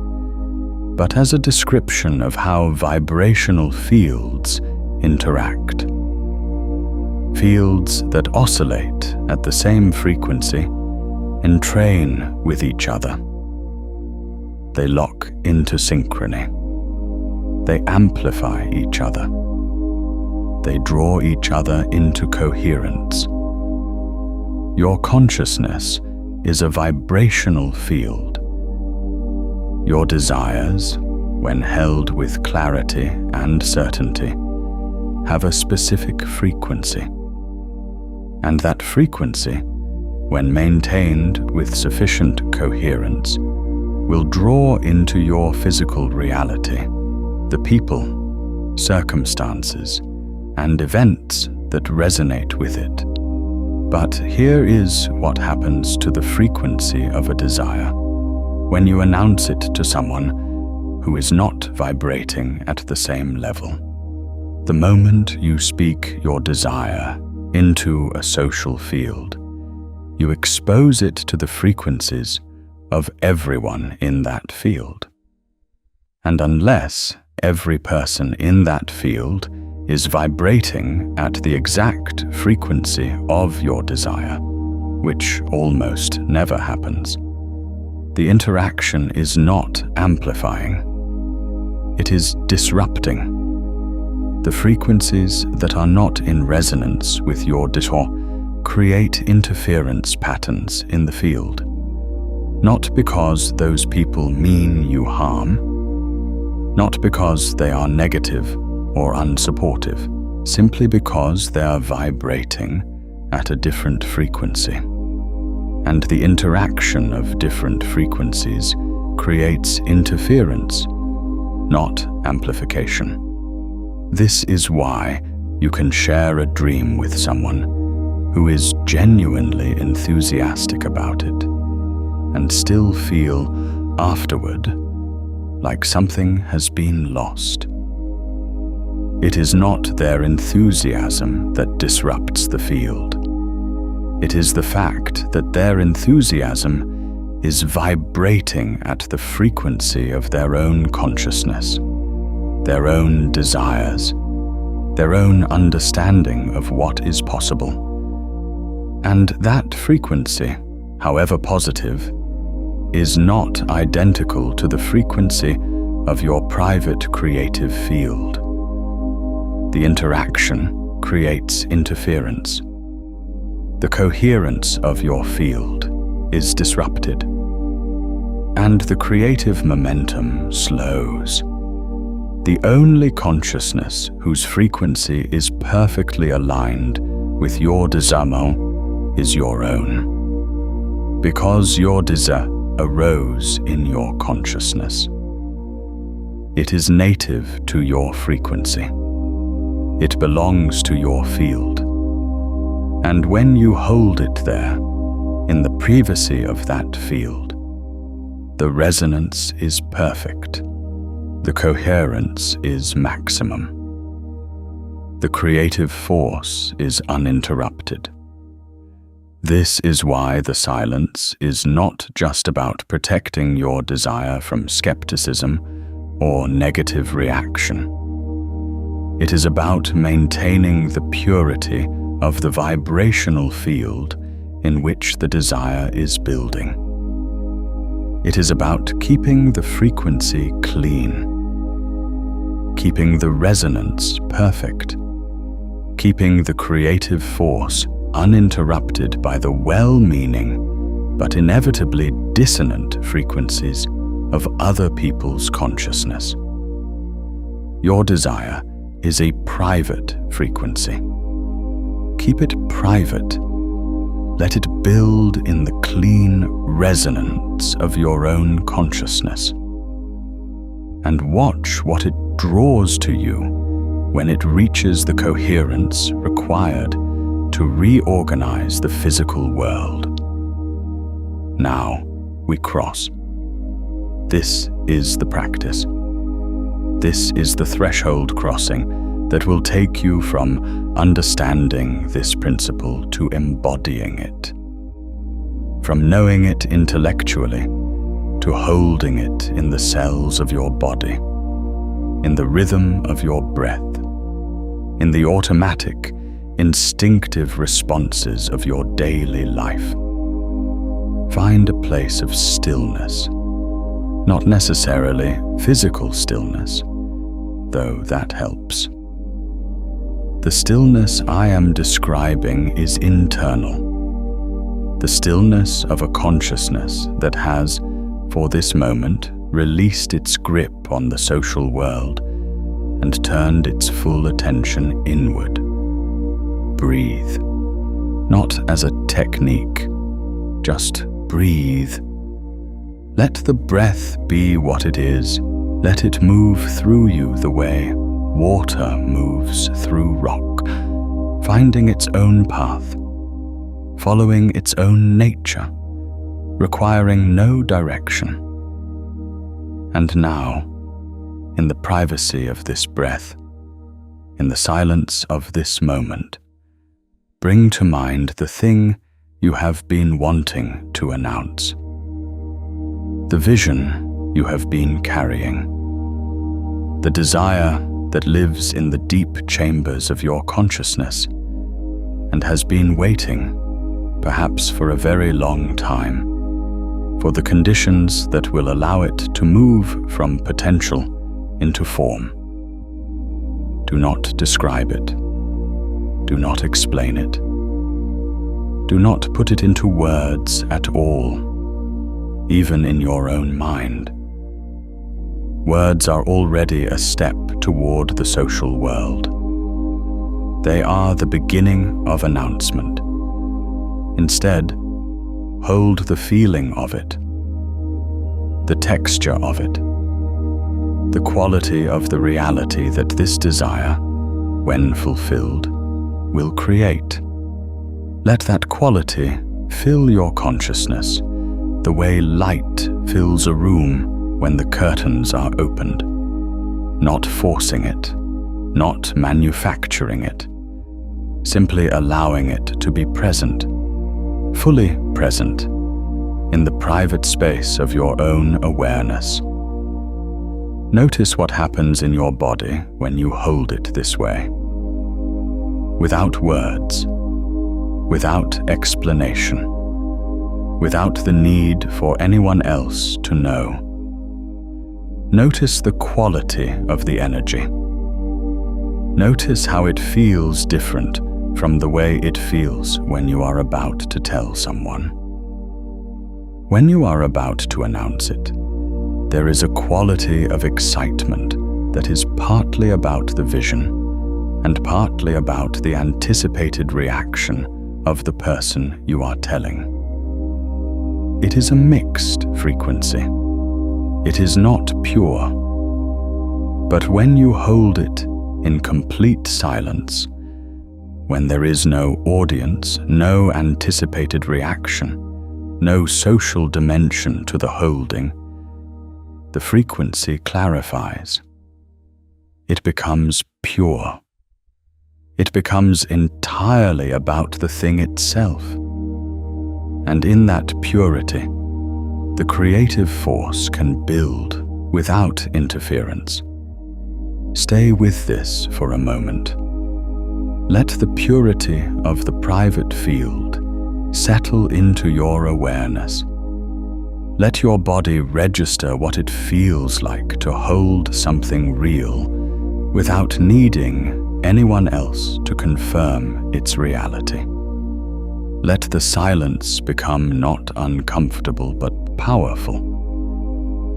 but as a description of how vibrational fields interact. Fields that oscillate at the same frequency entrain with each other. They lock into synchrony. They amplify each other. They draw each other into coherence. Your consciousness is a vibrational field. Your desires, when held with clarity and certainty, have a specific frequency. And that frequency, when maintained with sufficient coherence, will draw into your physical reality the people, circumstances, and events that resonate with it. But here is what happens to the frequency of a desire when you announce it to someone who is not vibrating at the same level. The moment you speak your desire into a social field, you expose it to the frequencies of everyone in that field. And unless every person in that field is vibrating at the exact frequency of your desire, which almost never happens, the interaction is not amplifying. It is disrupting. The frequencies that are not in resonance with your desire create interference patterns in the field, not because those people mean you harm, not because they are negative or unsupportive, simply because they are vibrating at a different frequency. And the interaction of different frequencies creates interference, not amplification. This is why you can share a dream with someone who is genuinely enthusiastic about it and still feel afterward like something has been lost. It is not their enthusiasm that disrupts the field. It is the fact that their enthusiasm is vibrating at the frequency of their own consciousness, their own desires, their own understanding of what is possible. And that frequency, however positive, is not identical to the frequency of your private creative field. The interaction creates interference. The coherence of your field is disrupted, and the creative momentum slows. The only consciousness whose frequency is perfectly aligned with your desire is your own, because your desire arose in your consciousness. It is native to your frequency. It belongs to your field. And when you hold it there, in the privacy of that field, the resonance is perfect. The coherence is maximum. The creative force is uninterrupted. This is why the silence is not just about protecting your desire from skepticism or negative reaction. It is about maintaining the purity of the vibrational field in which the desire is building. It is about keeping the frequency clean, keeping the resonance perfect, keeping the creative force uninterrupted by the well-meaning but inevitably dissonant frequencies of other people's consciousness. Your desire is a private frequency. Keep it private. Let it build in the clean resonance of your own consciousness. And watch what it draws to you when it reaches the coherence required to reorganize the physical world. Now we cross. This is the practice. This is the threshold crossing that will take you from understanding this principle to embodying it. From knowing it intellectually to holding it in the cells of your body, in the rhythm of your breath, in the automatic, instinctive responses of your daily life. Find a place of stillness, not necessarily physical stillness, though that helps. The stillness I am describing is internal, the stillness of a consciousness that has, for this moment, released its grip on the social world and turned its full attention inward. Breathe, not as a technique, just breathe. Let the breath be what it is. Let it move through you the way water moves through rock, finding its own path, following its own nature, requiring no direction. And now, in the privacy of this breath, in the silence of this moment, bring to mind the thing you have been wanting to announce, the vision you have been carrying, the desire that lives in the deep chambers of your consciousness and has been waiting, perhaps for a very long time, for the conditions that will allow it to move from potential into form. Do not describe it. Do not explain it. Do not put it into words at all, even in your own mind. Words are already a step toward the social world. They are the beginning of announcement. Instead, hold the feeling of it, the texture of it, the quality of the reality that this desire, when fulfilled, will create. Let that quality fill your consciousness the way light fills a room when the curtains are opened, not forcing it, not manufacturing it, simply allowing it to be present, fully present, in the private space of your own awareness. Notice what happens in your body when you hold it this way, without words, without explanation, without the need for anyone else to know. Notice the quality of the energy. Notice how it feels different from the way it feels when you are about to tell someone. When you are about to announce it, there is a quality of excitement that is partly about the vision and partly about the anticipated reaction of the person you are telling. It is a mixed frequency. It is not pure. But when you hold it in complete silence, when there is no audience, no anticipated reaction, no social dimension to the holding, the frequency clarifies. It becomes pure. It becomes entirely about the thing itself. And in that purity, the creative force can build without interference. Stay with this for a moment. Let the purity of the private field settle into your awareness. Let your body register what it feels like to hold something real without needing anyone else to confirm its reality. Let the silence become not uncomfortable but powerful.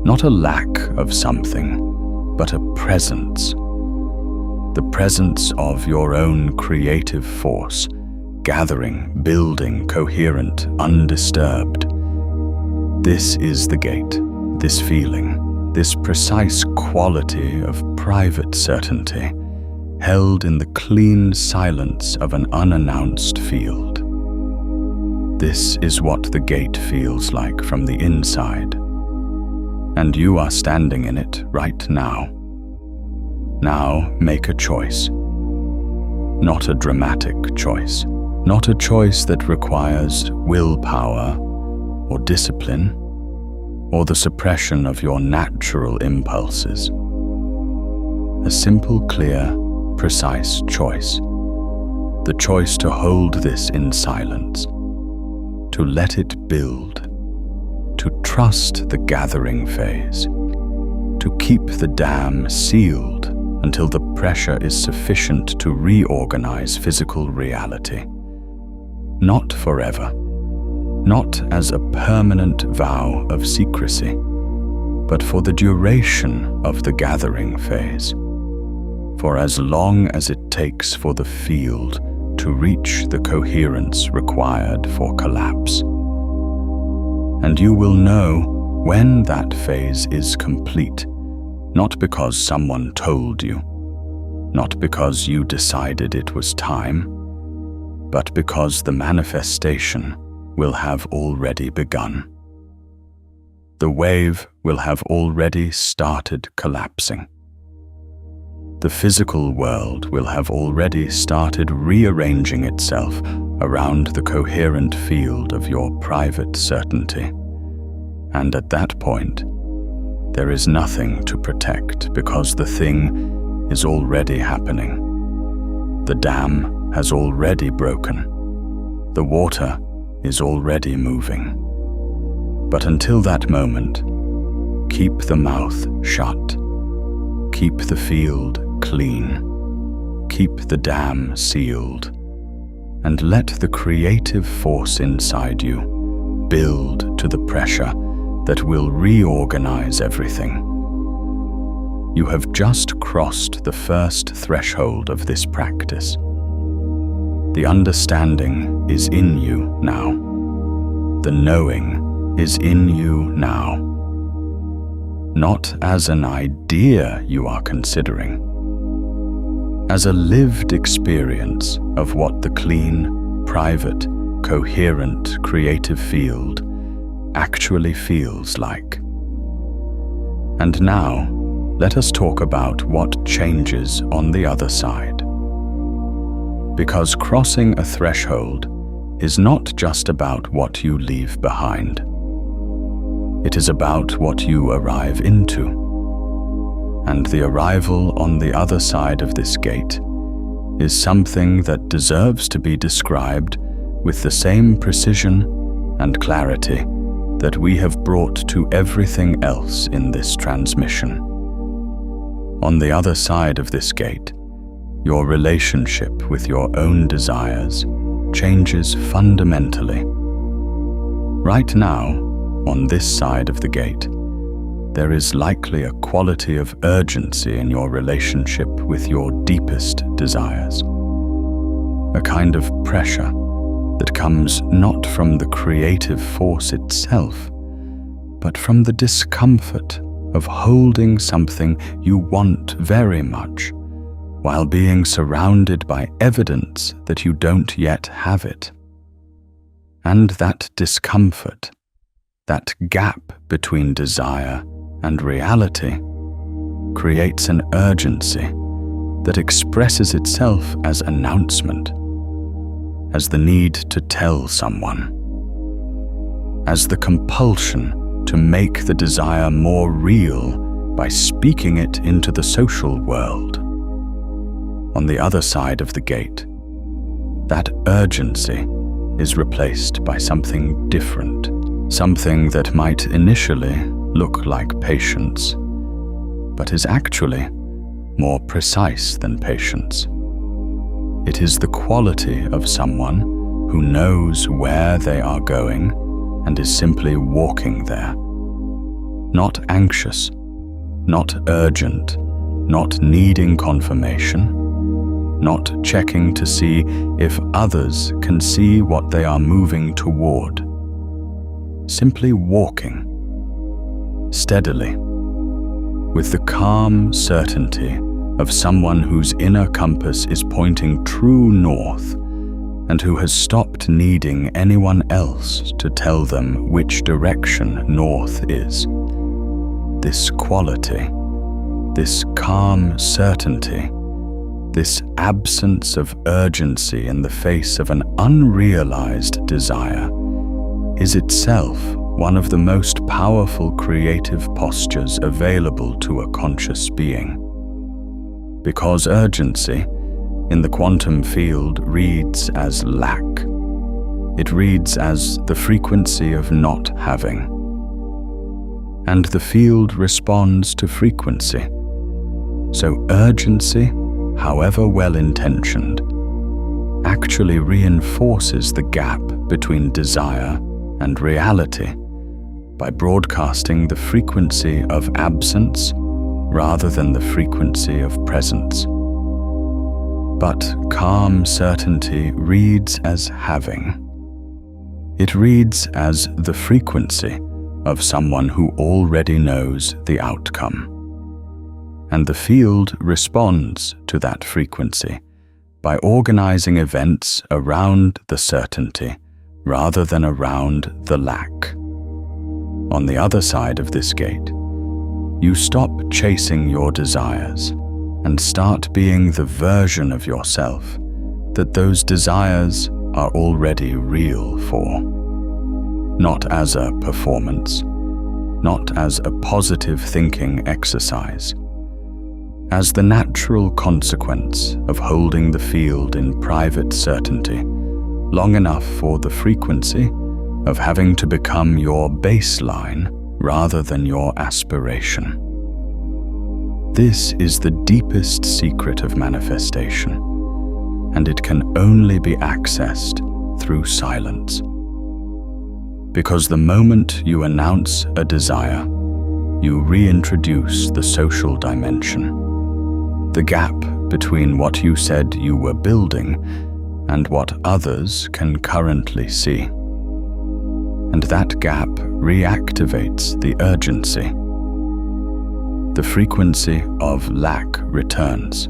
Not a lack of something, but a presence. The presence of your own creative force, gathering, building, coherent, undisturbed. This is the gate, this feeling, this precise quality of private certainty, held in the clean silence of an unannounced field. This is what the gate feels like from the inside, and you are standing in it right now. Now make a choice. Not a dramatic choice, not a choice that requires willpower or discipline or the suppression of your natural impulses. A simple, clear, precise choice. the choice to hold this in silence, to let it build, to trust the gathering phase, to keep the dam sealed until the pressure is sufficient to reorganize physical reality. Not forever, not as a permanent vow of secrecy, but for the duration of the gathering phase, for as long as it takes for the field to reach the coherence required for collapse. And you will know when that phase is complete, not because someone told you, not because you decided it was time, but because the manifestation will have already begun. The wave will have already started collapsing. The physical world will have already started rearranging itself around the coherent field of your private certainty. And at that point, there is nothing to protect because the thing is already happening. The dam has already broken. The water is already moving. But until that moment, keep the mouth shut. Keep the field clean. Keep the dam sealed. And let the creative force inside you build to the pressure that will reorganize everything. You have just crossed the first threshold of this practice. The understanding is in you now. The knowing is in you now. Not as an idea you are considering, as a lived experience of what the clean, private, coherent, creative field actually feels like. And now, let us talk about what changes on the other side. Because crossing a threshold is not just about what you leave behind. It is about what you arrive into. And the arrival on the other side of this gate is something that deserves to be described with the same precision and clarity that we have brought to everything else in this transmission. On the other side of this gate, your relationship with your own desires changes fundamentally. Right now, on this side of the gate, there is likely a quality of urgency in your relationship with your deepest desires. A kind of pressure that comes not from the creative force itself, but from the discomfort of holding something you want very much, while being surrounded by evidence that you don't yet have it. And that discomfort, that gap between desire and reality, creates an urgency that expresses itself as announcement, as the need to tell someone, as the compulsion to make the desire more real by speaking it into the social world. On the other side of the gate, that urgency is replaced by something different, something that might initially look like patience, but is actually more precise than patience. It is the quality of someone who knows where they are going and is simply walking there. Not anxious, not urgent, not needing confirmation, not checking to see if others can see what they are moving toward. Simply walking, steadily, with the calm certainty of someone whose inner compass is pointing true north and who has stopped needing anyone else to tell them which direction north is. This quality, this calm certainty, this absence of urgency in the face of an unrealized desire is itself one of the most powerful creative postures available to a conscious being. Because urgency, in the quantum field reads as lack. It reads as the frequency of not having. And the field responds to frequency. So urgency, however well-intentioned, actually reinforces the gap between desire and reality by broadcasting the frequency of absence rather than the frequency of presence. But calm certainty reads as having. It reads as the frequency of someone who already knows the outcome. And the field responds to that frequency by organizing events around the certainty rather than around the lack. On the other side of this gate, you stop chasing your desires and start being the version of yourself that those desires are already real for. Not as a performance, not as a positive thinking exercise, as the natural consequence of holding the field in private certainty long enough for the frequency of having to become your baseline rather than your aspiration. This is the deepest secret of manifestation, and it can only be accessed through silence. Because the moment you announce a desire, you reintroduce the social dimension, the gap between what you said you were building and what others can currently see. And that gap reactivates the urgency. The frequency of lack returns,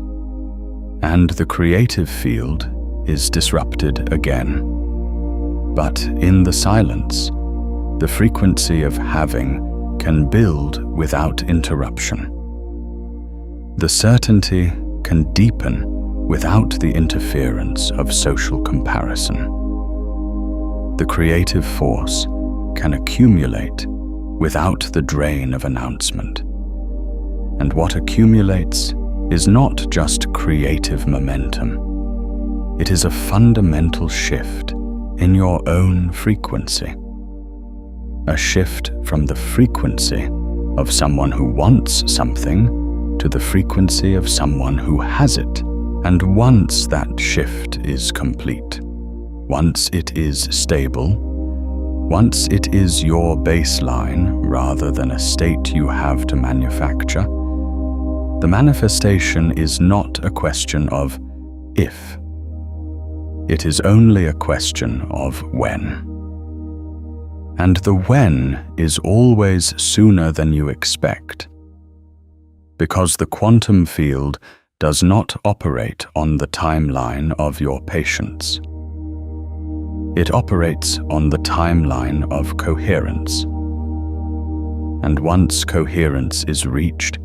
and the creative field is disrupted again. But in the silence, the frequency of having can build without interruption. The certainty can deepen without the interference of social comparison. The creative force can accumulate without the drain of announcement. And what accumulates is not just creative momentum. It is a fundamental shift in your own frequency. A shift from the frequency of someone who wants something to the frequency of someone who has it. And once that shift is complete, once it is stable, once it is your baseline rather than a state you have to manufacture, the manifestation is not a question of if. It is only a question of when. And the when is always sooner than you expect, because the quantum field does not operate on the timeline of your patience. It operates on the timeline of coherence. And once coherence is reached,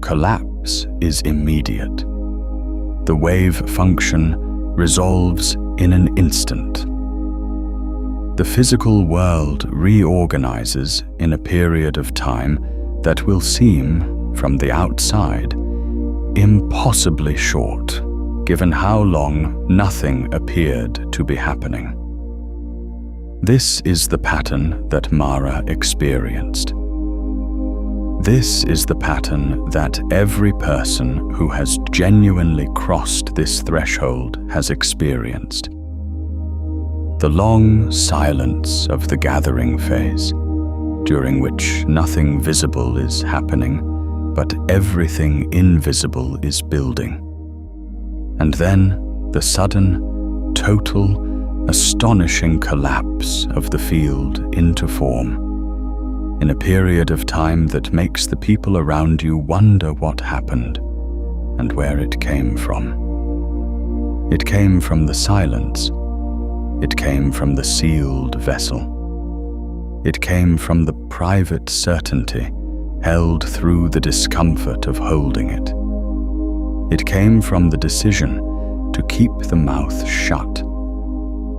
collapse is immediate. The wave function resolves in an instant. The physical world reorganizes in a period of time that will seem, from the outside, impossibly short, given how long nothing appeared to be happening. This is the pattern that Mara experienced. This is the pattern that every person who has genuinely crossed this threshold has experienced. The long silence of the gathering phase, during which nothing visible is happening, but everything invisible is building. And then the sudden, total, astonishing collapse of the field into form, in a period of time that makes the people around you wonder what happened and where it came from. It came from the silence. It came from the sealed vessel. It came from the private certainty held through the discomfort of holding it. It came from the decision to keep the mouth shut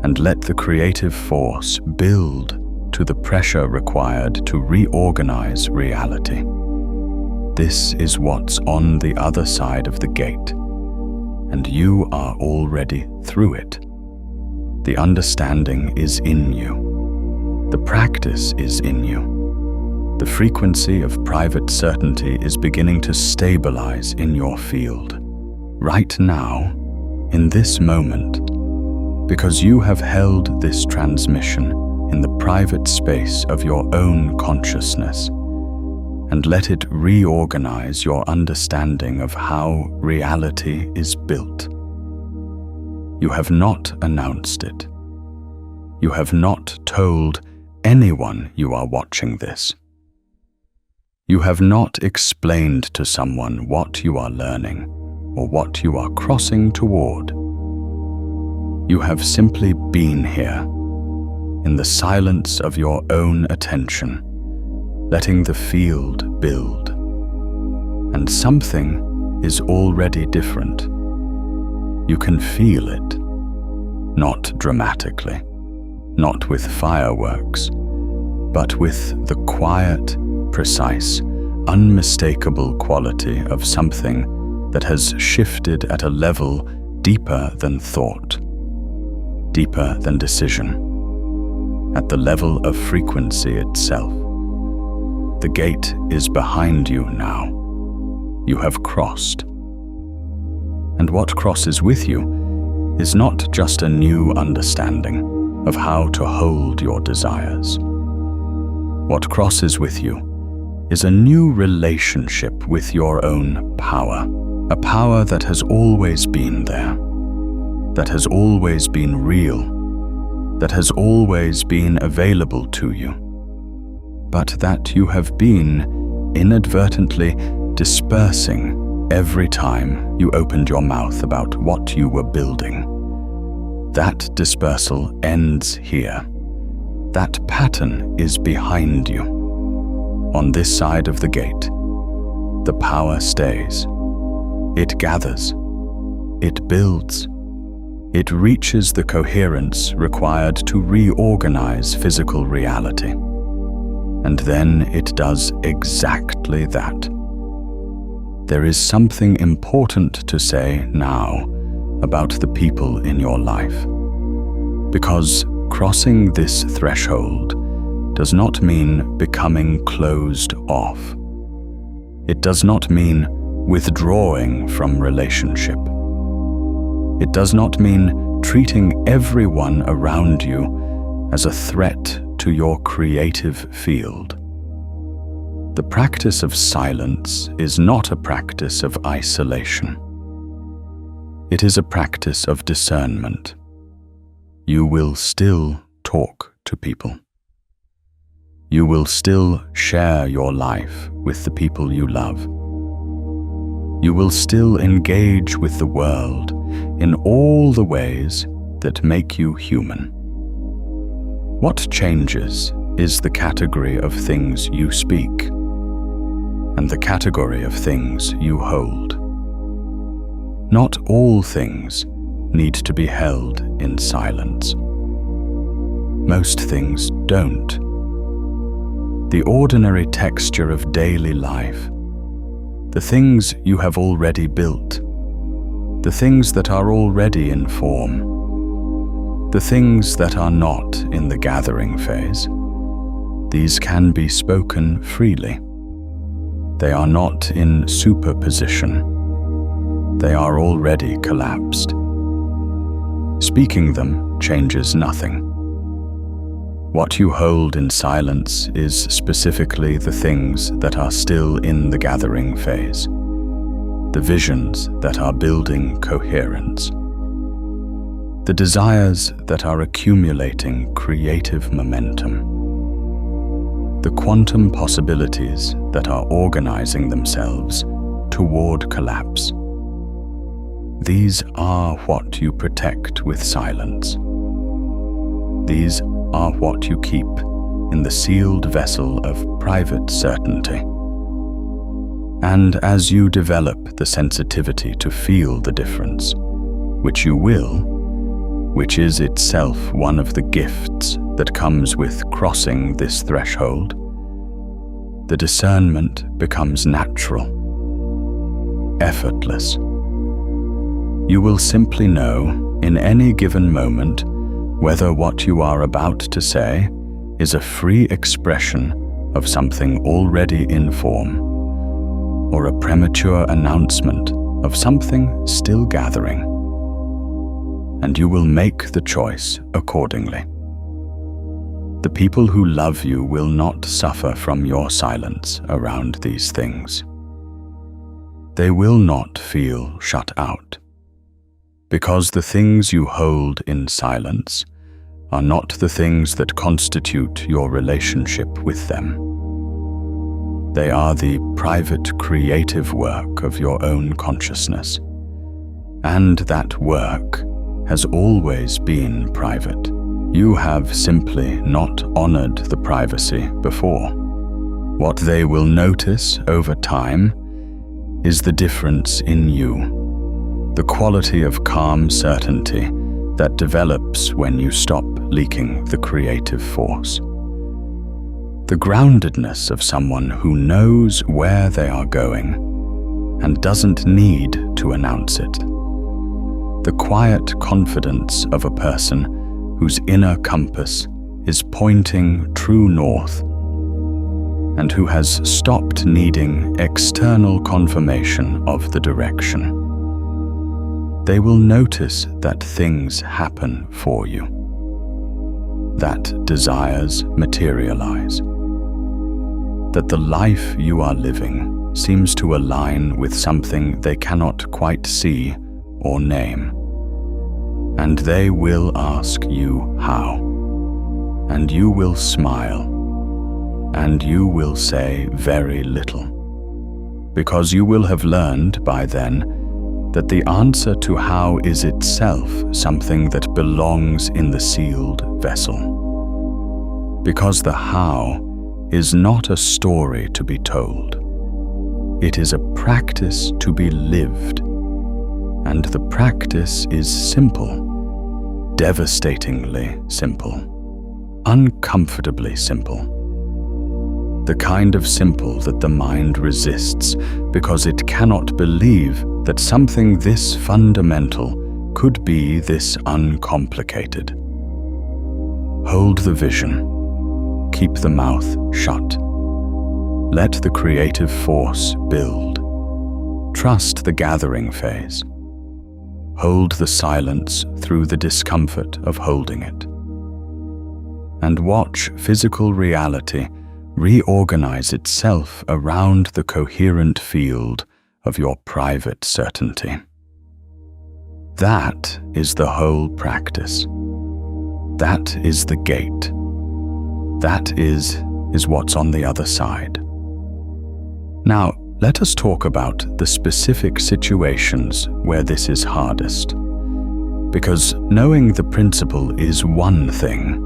and let the creative force build to the pressure required to reorganize reality. This is what's on the other side of the gate. and you are already through it. The understanding is in you. The practice is in you. The frequency of private certainty is beginning to stabilize in your field. Right now, in this moment, because you have held this transmission in the private space of your own consciousness and let it reorganize your understanding of how reality is built. You have not announced it. You have not told anyone you are watching this. You have not explained to someone what you are learning or what you are crossing toward. You have simply been here, in the silence of your own attention, letting the field build. And something is already different. You can feel it, not dramatically, not with fireworks, but with the quiet, precise, unmistakable quality of something that has shifted at a level deeper than thought, deeper than decision, at the level of frequency itself. The gate is behind you now. You have crossed. And what crosses with you is not just a new understanding of how to hold your desires. What crosses with you is a new relationship with your own power, a power that has always been there, that has always been real, that has always been available to you, but that you have been inadvertently dispersing every time you opened your mouth about what you were building. That dispersal ends here. That pattern is behind you. On this side of the gate, the power stays. It gathers. It builds. It reaches the coherence required to reorganize physical reality. And then it does exactly that. There is something important to say now about the people in your life. Because crossing this threshold does not mean becoming closed off. It does not mean withdrawing from relationship. It does not mean treating everyone around you as a threat to your creative field. The practice of silence is not a practice of isolation. It is a practice of discernment. You will still talk to people. You will still share your life with the people you love. You will still engage with the world in all the ways that make you human. What changes is the category of things you speak and the category of things you hold. Not all things need to be held in silence. Most things don't. The ordinary texture of daily life, the things you have already built, the things that are already in form, the things that are not in the gathering phase, these can be spoken freely. They are not in superposition. They are already collapsed. Speaking them changes nothing. What you hold in silence is specifically the things that are still in the gathering phase, the visions that are building coherence, the desires that are accumulating creative momentum, the quantum possibilities that are organizing themselves toward collapse. These are what you protect with silence. These are what you keep in the sealed vessel of private certainty. And as you develop the sensitivity to feel the difference, which you will, which is itself one of the gifts that comes with crossing this threshold, the discernment becomes natural, effortless. You will simply know in any given moment whether what you are about to say is a free expression of something already in form, or a premature announcement of something still gathering. And you will make the choice accordingly. The people who love you will not suffer from your silence around these things. They will not feel shut out, because the things you hold in silence are not the things that constitute your relationship with them. They are the private creative work of your own consciousness, and that work has always been private. You have simply not honored the privacy before. What they will notice over time is the difference in you, the quality of calm certainty that develops when you stop leaking the creative force. The groundedness of someone who knows where they are going and doesn't need to announce it. The quiet confidence of a person whose inner compass is pointing true north and who has stopped needing external confirmation of the direction. They will notice that things happen for you, that desires materialize, that the life you are living seems to align with something they cannot quite see or name. And they will ask you how, and you will smile, and you will say very little, because you will have learned by then that the answer to how is itself something that belongs in the sealed vessel. Because the how is not a story to be told. It is a practice to be lived, and the practice is simple. Devastatingly simple, uncomfortably simple. The kind of simple that the mind resists because it cannot believe that something this fundamental could be this uncomplicated. Hold the vision. Keep the mouth shut. Let the creative force build. Trust the gathering phase. Hold the silence through the discomfort of holding it. And watch physical reality reorganize itself around the coherent field of your private certainty. That is the whole practice. That is the gate. That is what's on the other side. Now, let us talk about the specific situations where this is hardest. Because knowing the principle is one thing.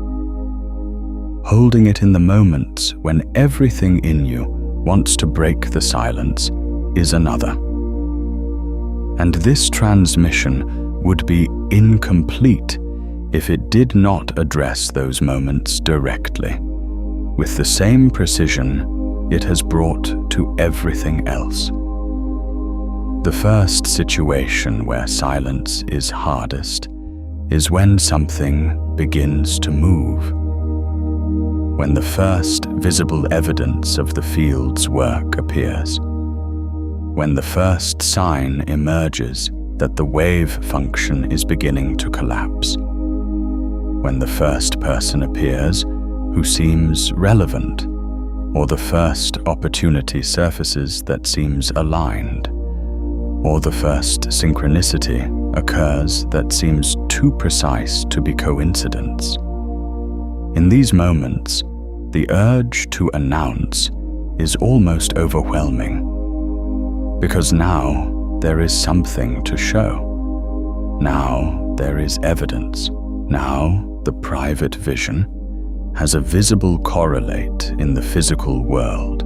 Holding it in the moments when everything in you wants to break the silence is another. And this transmission would be incomplete if it did not address those moments directly, with the same precision it has brought to everything else. The first situation where silence is hardest is when something begins to move. When the first visible evidence of the field's work appears. When the first sign emerges that the wave function is beginning to collapse. When the first person appears who seems relevant, or the first opportunity surfaces that seems aligned, or the first synchronicity occurs that seems too precise to be coincidence. In these moments, the urge to announce is almost overwhelming, because now there is something to show. Now there is evidence. Now the private vision has a visible correlate in the physical world,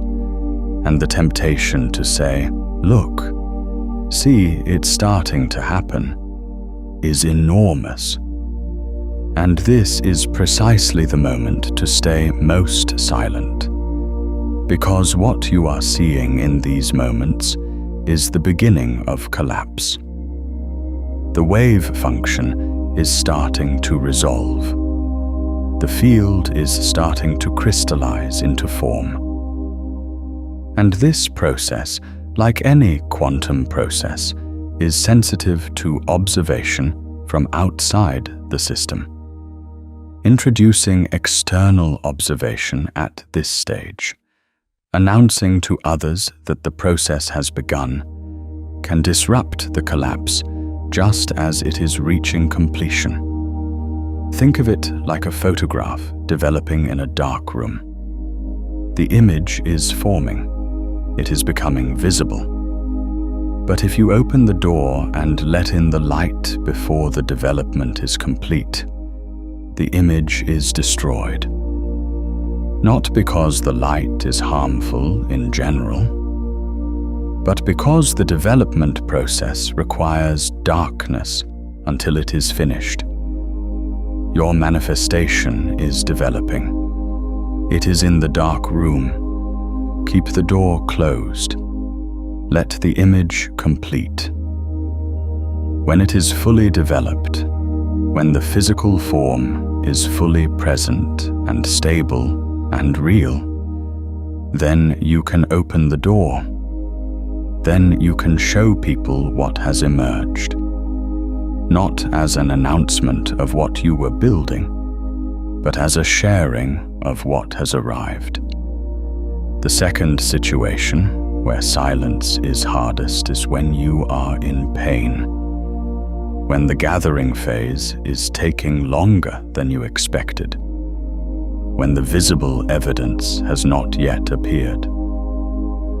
and the temptation to say, "Look, see, it's starting to happen," is enormous. And this is precisely the moment to stay most silent, because what you are seeing in these moments is the beginning of collapse. The wave function is starting to resolve. The field is starting to crystallize into form. And this process, like any quantum process, is sensitive to observation from outside the system. Introducing external observation at this stage, announcing to others that the process has begun, can disrupt the collapse just as it is reaching completion. Think of it like a photograph developing in a dark room. The image is forming. It is becoming visible. But if you open the door and let in the light before the development is complete, the image is destroyed. Not because the light is harmful in general, but because the development process requires darkness until it is finished. Your manifestation is developing. It is in the dark room. Keep the door closed. Let the image complete. When it is fully developed, when the physical form is fully present and stable and real, then you can open the door. Then you can show people what has emerged. Not as an announcement of what you were building, but as a sharing of what has arrived. The second situation, where silence is hardest, is when you are in pain, when the gathering phase is taking longer than you expected, when the visible evidence has not yet appeared,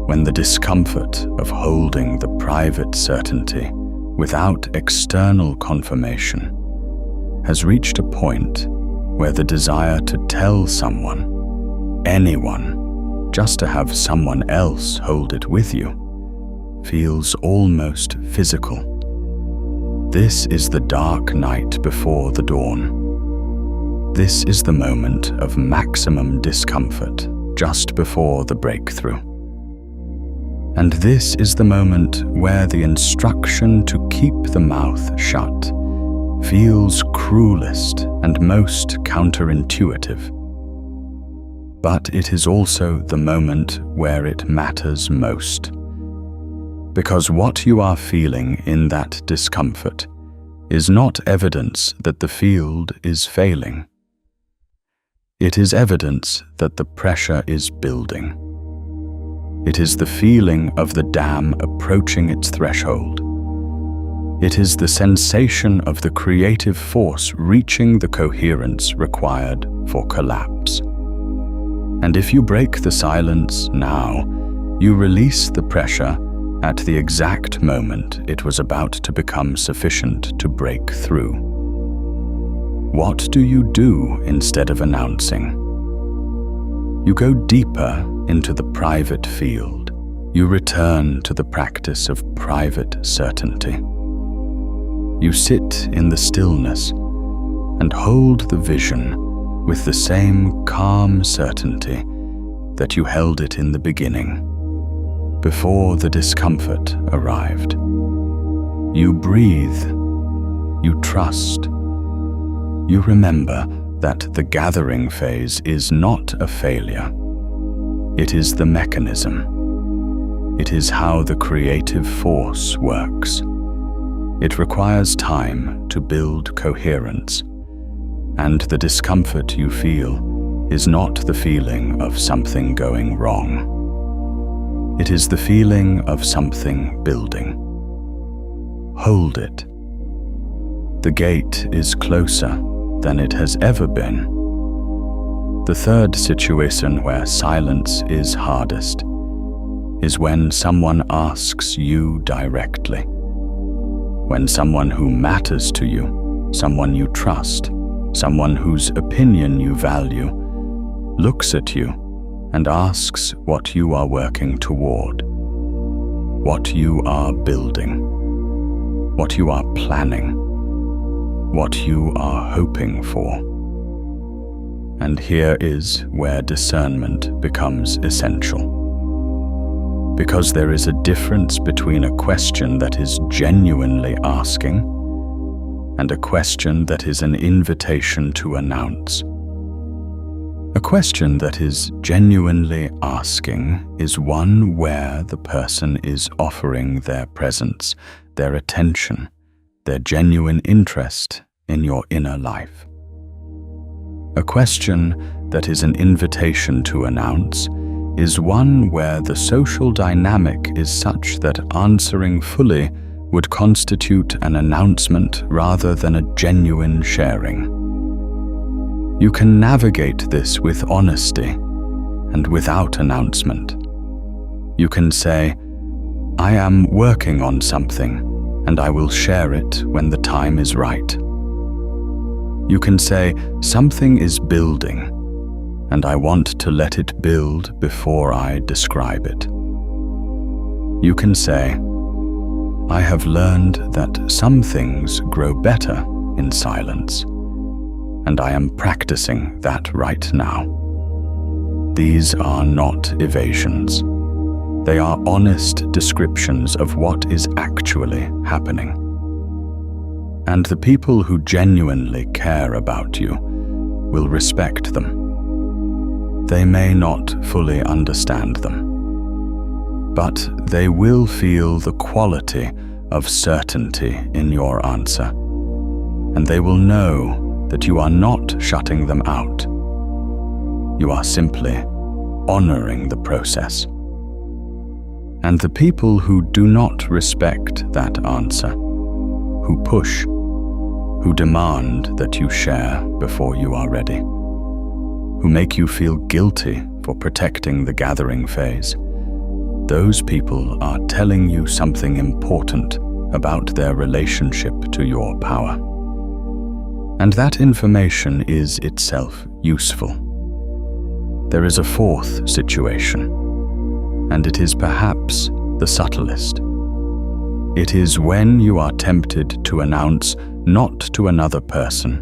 when the discomfort of holding the private certainty without external confirmation has reached a point where the desire to tell someone, anyone, just to have someone else hold it with you, feels almost physical. This is the dark night before the dawn. This is the moment of maximum discomfort just before the breakthrough. And this is the moment where the instruction to keep the mouth shut feels cruelest and most counterintuitive. But it is also the moment where it matters most. Because what you are feeling in that discomfort is not evidence that the field is failing. It is evidence that the pressure is building. It is the feeling of the dam approaching its threshold. It is the sensation of the creative force reaching the coherence required for collapse. And if you break the silence now, you release the pressure at the exact moment it was about to become sufficient to break through. What do you do instead of announcing? You go deeper into the private field. You return to the practice of private certainty. You sit in the stillness and hold the vision with the same calm certainty that you held it in the beginning, before the discomfort arrived. You breathe. You trust. You remember that the gathering phase is not a failure. It is the mechanism. It is how the creative force works. It requires time to build coherence, and the discomfort you feel is not the feeling of something going wrong. It is the feeling of something building. Hold it. The gate is closer than it has ever been. The third situation where silence is hardest is when someone asks you directly. When someone who matters to you, someone you trust, someone whose opinion you value, looks at you and asks what you are working toward, what you are building, what you are planning, what you are hoping for. And here is where discernment becomes essential. Because there is a difference between a question that is genuinely asking and a question that is an invitation to announce. A question that is genuinely asking is one where the person is offering their presence, their attention, their genuine interest in your inner life. A question that is an invitation to announce is one where the social dynamic is such that answering fully would constitute an announcement rather than a genuine sharing. You can navigate this with honesty and without announcement. You can say, "I am working on something, and I will share it when the time is right." You can say, "Something is building, and I want to let it build before I describe it." You can say, "I have learned that some things grow better in silence, and I am practicing that right now." These are not evasions. They are honest descriptions of what is actually happening. And the people who genuinely care about you will respect them. They may not fully understand them, but they will feel the quality of certainty in your answer, and they will know that you are not shutting them out. You are simply honoring the process. And the people who do not respect that answer, who push, who demand that you share before you are ready, who make you feel guilty for protecting the gathering phase, those people are telling you something important about their relationship to your power. And that information is itself useful. There is a fourth situation, and it is perhaps the subtlest. It is when you are tempted to announce not to another person,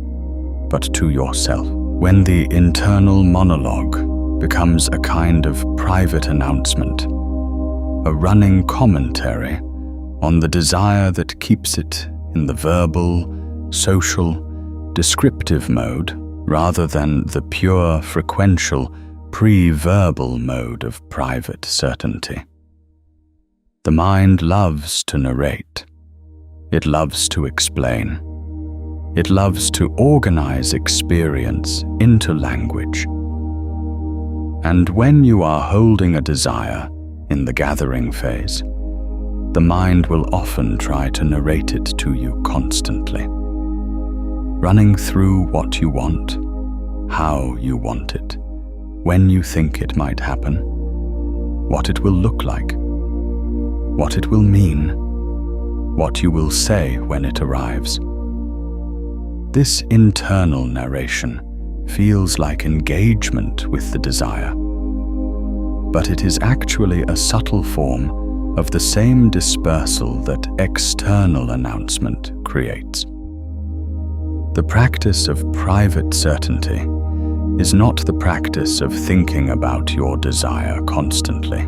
but to yourself. When the internal monologue becomes a kind of private announcement, a running commentary on the desire that keeps it in the verbal, social, descriptive mode rather than the pure, frequential, pre-verbal mode of private certainty. The mind loves to narrate. It loves to explain. It loves to organize experience into language. And when you are holding a desire in the gathering phase, the mind will often try to narrate it to you constantly, running through what you want, how you want it, when you think it might happen, what it will look like, what it will mean, what you will say when it arrives. This internal narration feels like engagement with the desire, but it is actually a subtle form of the same dispersal that external announcement creates. The practice of private certainty is not the practice of thinking about your desire constantly.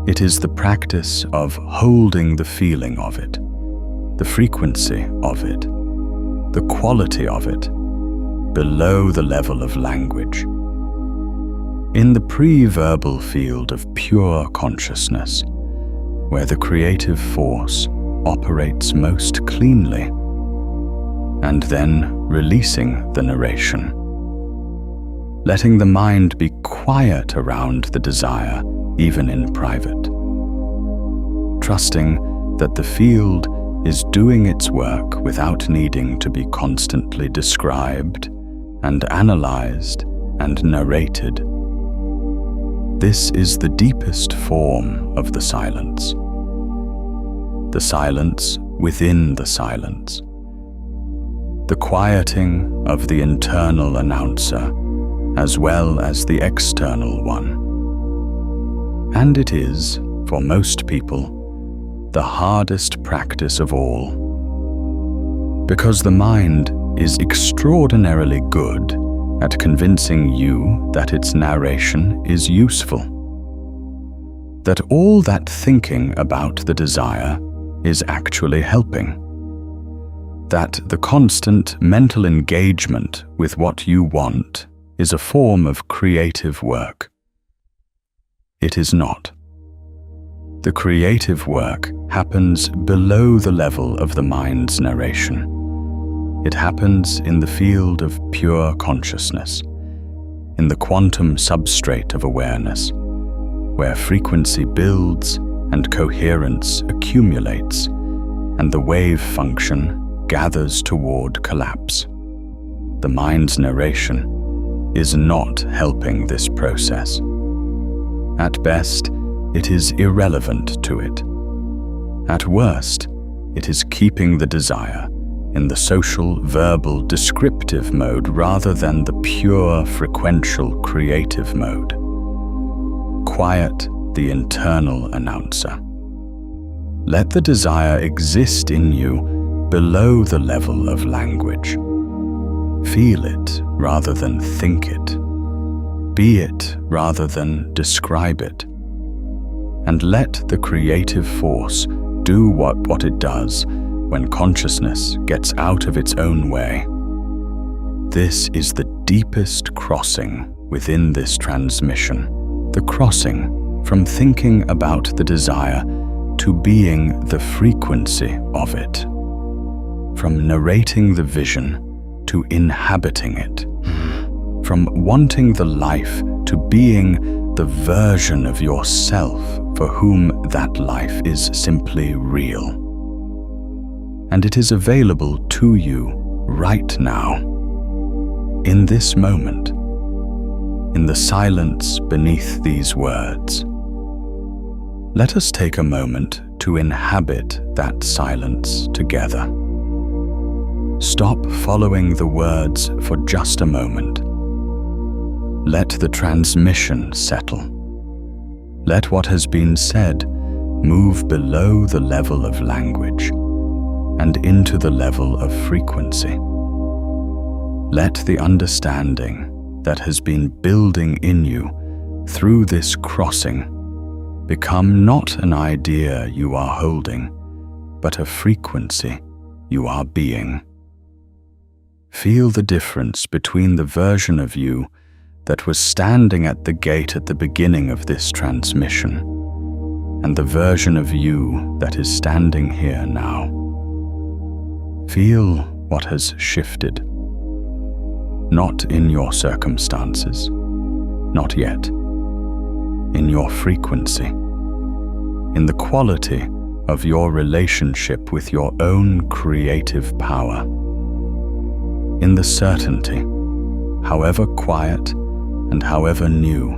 It is the practice of holding the feeling of it, the frequency of it, the quality of it, below the level of language. In the pre-verbal field of pure consciousness, where the creative force operates most cleanly, and then releasing the narration, letting the mind be quiet around the desire, even in private, trusting that the field is doing its work without needing to be constantly described and analyzed and narrated. This is the deepest form of the silence within the silence, the quieting of the internal announcer as well as the external one. And it is, for most people, the hardest practice of all, because the mind is extraordinarily good at convincing you that its narration is useful, that all that thinking about the desire is actually helping, that the constant mental engagement with what you want is a form of creative work. It is not. The creative work happens below the level of the mind's narration. It happens in the field of pure consciousness, in the quantum substrate of awareness, where frequency builds and coherence accumulates, and the wave function gathers toward collapse. The mind's narration is not helping this process. At best, it is irrelevant to it. At worst, it is keeping the desire in the social, verbal, descriptive mode rather than the pure, frequential, creative mode. Quiet the internal announcer. Let the desire exist in you below the level of language. Feel it rather than think it. Be it rather than describe it. And let the creative force do what it does when consciousness gets out of its own way. This is the deepest crossing within this transmission, the crossing from thinking about the desire to being the frequency of it, from narrating the vision to inhabiting it, from wanting the life to being the version of yourself for whom that life is simply real. And it is available to you right now, in this moment, in the silence beneath these words. Let us take a moment to inhabit that silence together. Stop following the words for just a moment. Let the transmission settle. Let what has been said move below the level of language and into the level of frequency. Let the understanding that has been building in you through this crossing become not an idea you are holding, but a frequency you are being. Feel the difference between the version of you that was standing at the gate at the beginning of this transmission and the version of you that is standing here now. Feel what has shifted. Not in your circumstances, not yet. In your frequency, in the quality of your relationship with your own creative power, in the certainty, however quiet and however new,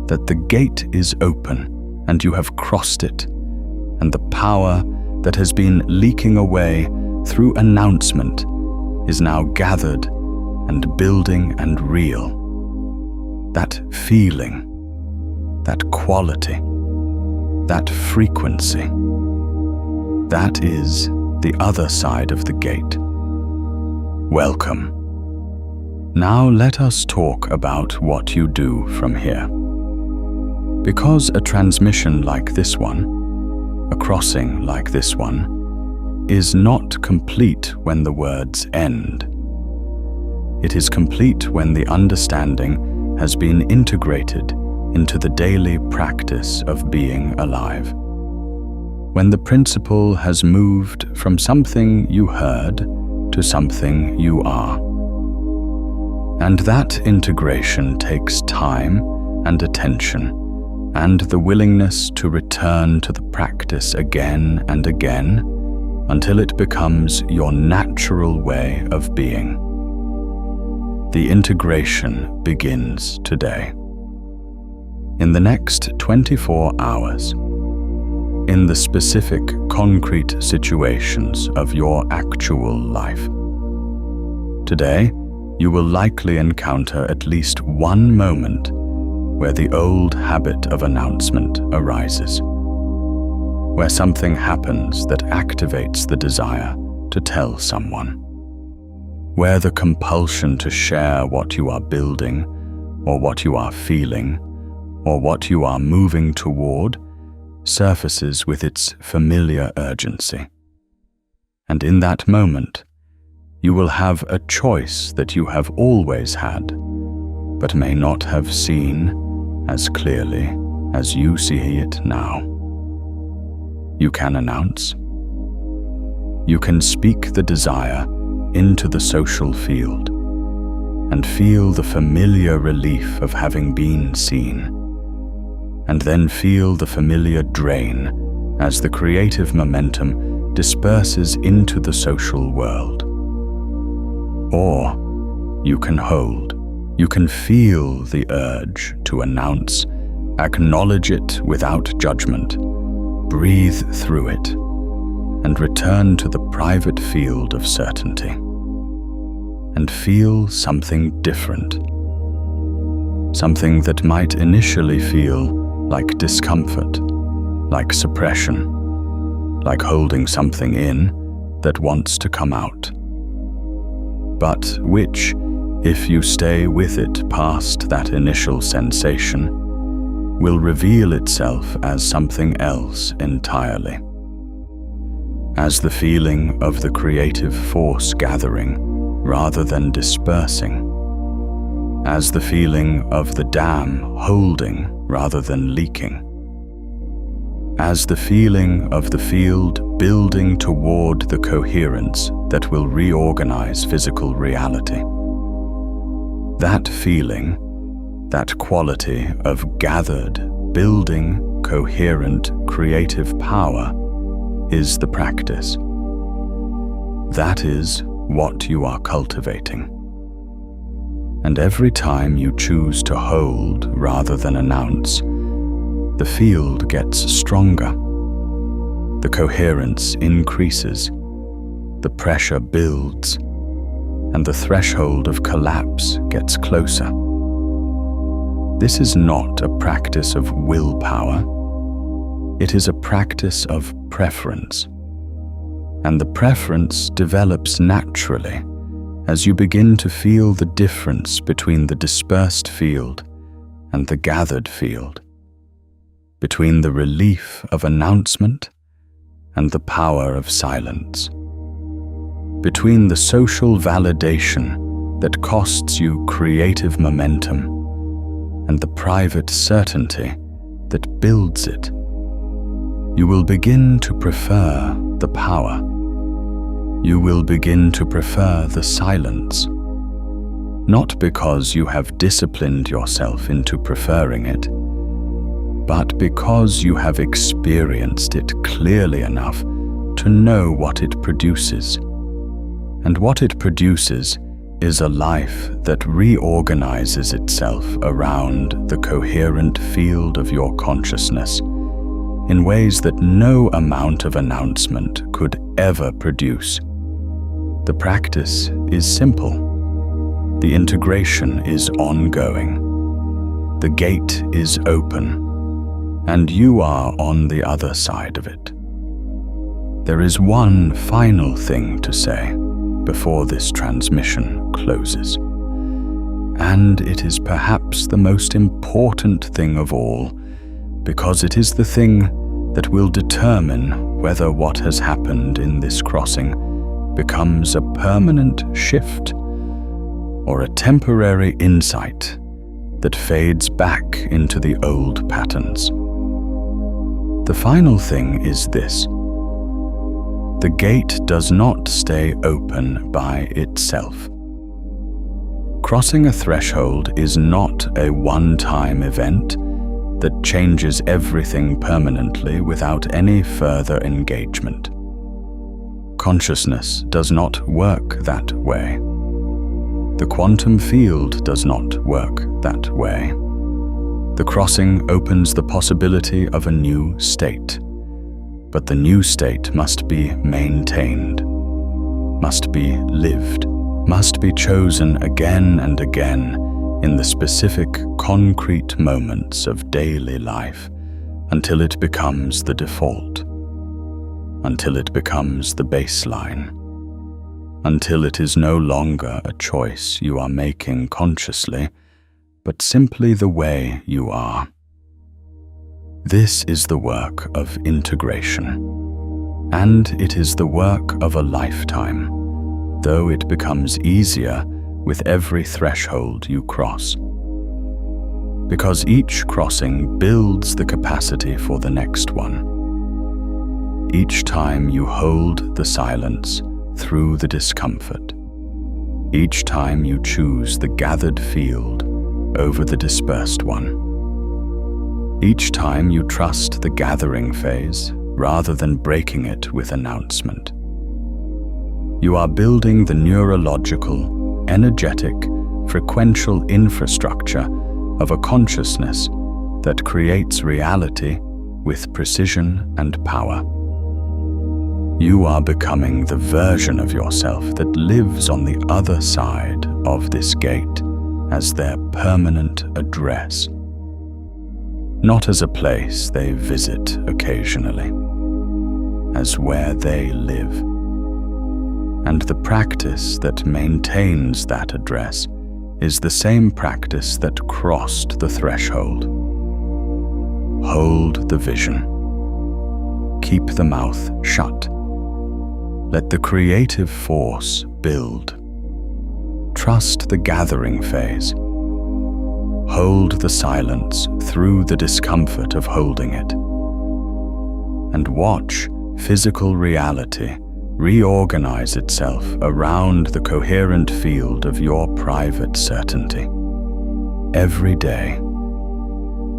that the gate is open and you have crossed it, and the power that has been leaking away through announcement is now gathered and building and real. That feeling, that quality, that frequency, that is the other side of the gate. Welcome. Now let us talk about what you do from here. Because a transmission like this one, a crossing like this one, is not complete when the words end. It is complete when the understanding has been integrated into the daily practice of being alive. When the principle has moved from something you heard to something you are. And that integration takes time and attention, and the willingness to return to the practice again and again until it becomes your natural way of being. The integration begins today. In the next 24 hours, in the specific concrete situations of your actual life. Today, you will likely encounter at least one moment where the old habit of announcement arises, where something happens that activates the desire to tell someone, where the compulsion to share what you are building, or what you are feeling, or what you are moving toward surfaces with its familiar urgency. And in that moment, you will have a choice that you have always had, but may not have seen as clearly as you see it now. You can announce. You can speak the desire into the social field and feel the familiar relief of having been seen, and then feel the familiar drain as the creative momentum disperses into the social world. Or you can hold. You can feel the urge to announce, acknowledge it without judgment, breathe through it, and return to the private field of certainty, and feel something different. Something that might initially feel like discomfort, like suppression, like holding something in that wants to come out, but which, if you stay with it past that initial sensation, will reveal itself as something else entirely. As the feeling of the creative force gathering rather than dispersing. As the feeling of the dam holding rather than leaking. As the feeling of the field building toward the coherence that will reorganize physical reality. That feeling, that quality of gathered, building, coherent, creative power is the practice. That is what you are cultivating. And every time you choose to hold rather than announce, the field gets stronger. The coherence increases, the pressure builds, and the threshold of collapse gets closer. This is not a practice of willpower. It is a practice of preference. And the preference develops naturally as you begin to feel the difference between the dispersed field and the gathered field, between the relief of announcement and the power of silence, between the social validation that costs you creative momentum and the private certainty that builds it. You will begin to prefer the power. You will begin to prefer the silence, not because you have disciplined yourself into preferring it, but because you have experienced it clearly enough to know what it produces. And what it produces is a life that reorganizes itself around the coherent field of your consciousness in ways that no amount of announcement could ever produce. The practice is simple. The integration is ongoing. The gate is open, and you are on the other side of it. There is one final thing to say before this transmission closes, and it is perhaps the most important thing of all, because it is the thing that will determine whether what has happened in this crossing becomes a permanent shift or a temporary insight that fades back into the old patterns. The final thing is this: the gate does not stay open by itself. Crossing a threshold is not a one-time event that changes everything permanently without any further engagement. Consciousness does not work that way. The quantum field does not work that way. The crossing opens the possibility of a new state, but the new state must be maintained, must be lived, must be chosen again and again in the specific concrete moments of daily life until it becomes the default, until it becomes the baseline, until it is no longer a choice you are making consciously, but simply the way you are. This is the work of integration, And it is the work of a lifetime, though it becomes easier with every threshold you cross. Because each crossing builds the capacity for the next one. Each time you hold the silence through the discomfort. Each time you choose the gathered field over the dispersed one. Each time you trust the gathering phase rather than breaking it with announcement. You are building the neurological, energetic, frequential infrastructure of a consciousness that creates reality with precision and power. You are becoming the version of yourself that lives on the other side of this gate as their permanent address, not as a place they visit occasionally, as where they live. And the practice that maintains that address is the same practice that crossed the threshold. Hold the vision. Keep the mouth shut. Let the creative force build. Trust the gathering phase. Hold the silence through the discomfort of holding it. And watch physical reality reorganize itself around the coherent field of your private certainty. Every day,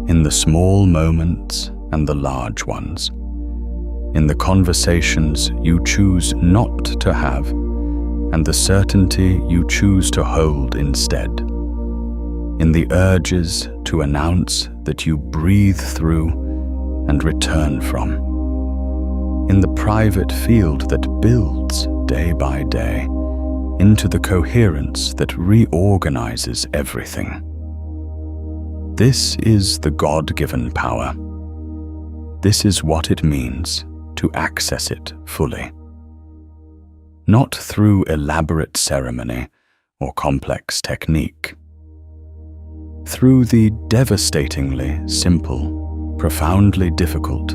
in the small moments and the large ones, in the conversations you choose not to have, and the certainty you choose to hold instead, in the urges to announce that you breathe through and return from, in the private field that builds day by day into the coherence that reorganizes everything. This is the God-given power. This is what it means to access it fully. Not through elaborate ceremony or complex technique. Through the devastatingly simple, profoundly difficult,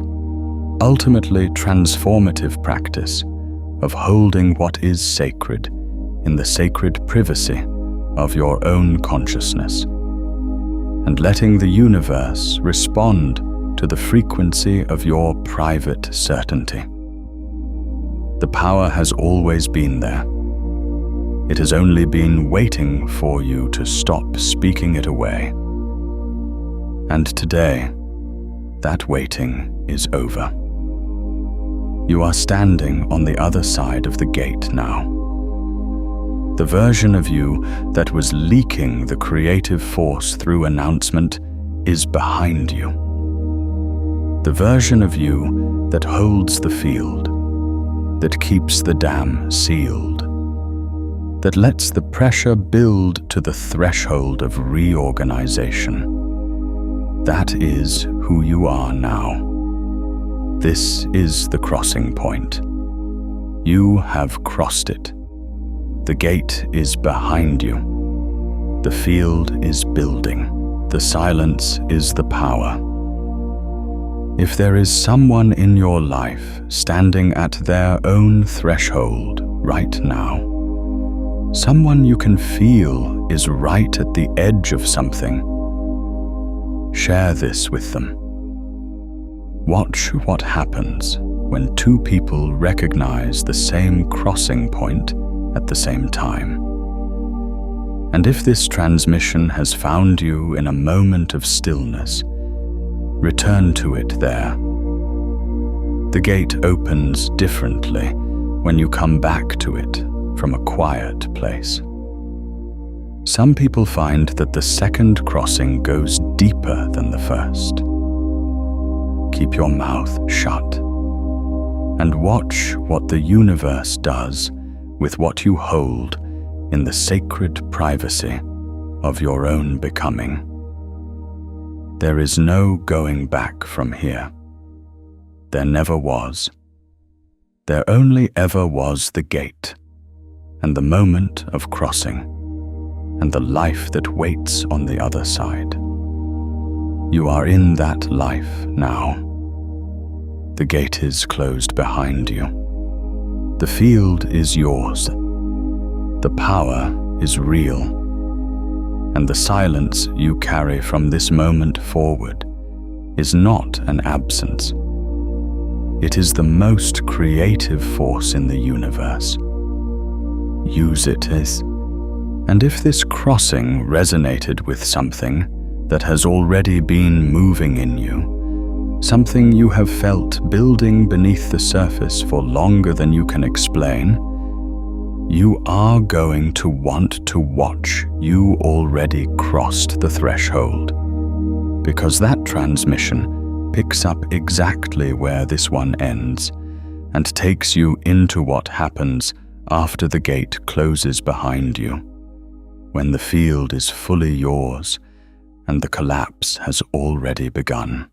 ultimately transformative practice of holding what is sacred in the sacred privacy of your own consciousness, and letting the universe respond to the frequency of your private certainty. The power has always been there. It has only been waiting for you to stop speaking it away. And today, that waiting is over. You are standing on the other side of the gate now. The version of you that was leaking the creative force through announcement is behind you. The version of you that holds the field, that keeps the dam sealed, that lets the pressure build to the threshold of reorganization. That is who you are now. This is the crossing point. You have crossed it. The gate is behind you. The field is building. The silence is the power. If there is someone in your life standing at their own threshold right now, someone you can feel is right at the edge of something, share this with them. Watch what happens when two people recognize the same crossing point at the same time. And if this transmission has found you in a moment of stillness, return to it there. The gate opens differently when you come back to it from a quiet place. Some people find that the second crossing goes deeper than the first. Keep your mouth shut and watch what the universe does with what you hold in the sacred privacy of your own becoming. There is no going back from here. There never was. There only ever was the gate, and the moment of crossing, and the life that waits on the other side. You are in that life now. the gate is closed behind you. The field is yours. The power is real. And the silence you carry from this moment forward is not an absence. It is the most creative force in the universe. Use it as. And if this crossing resonated with something that has already been moving in you, something you have felt building beneath the surface for longer than you can explain, you are going to want to watch you already crossed the threshold, because that transmission picks up exactly where this one ends and takes you into what happens after the gate closes behind you, when the field is fully yours and the collapse has already begun.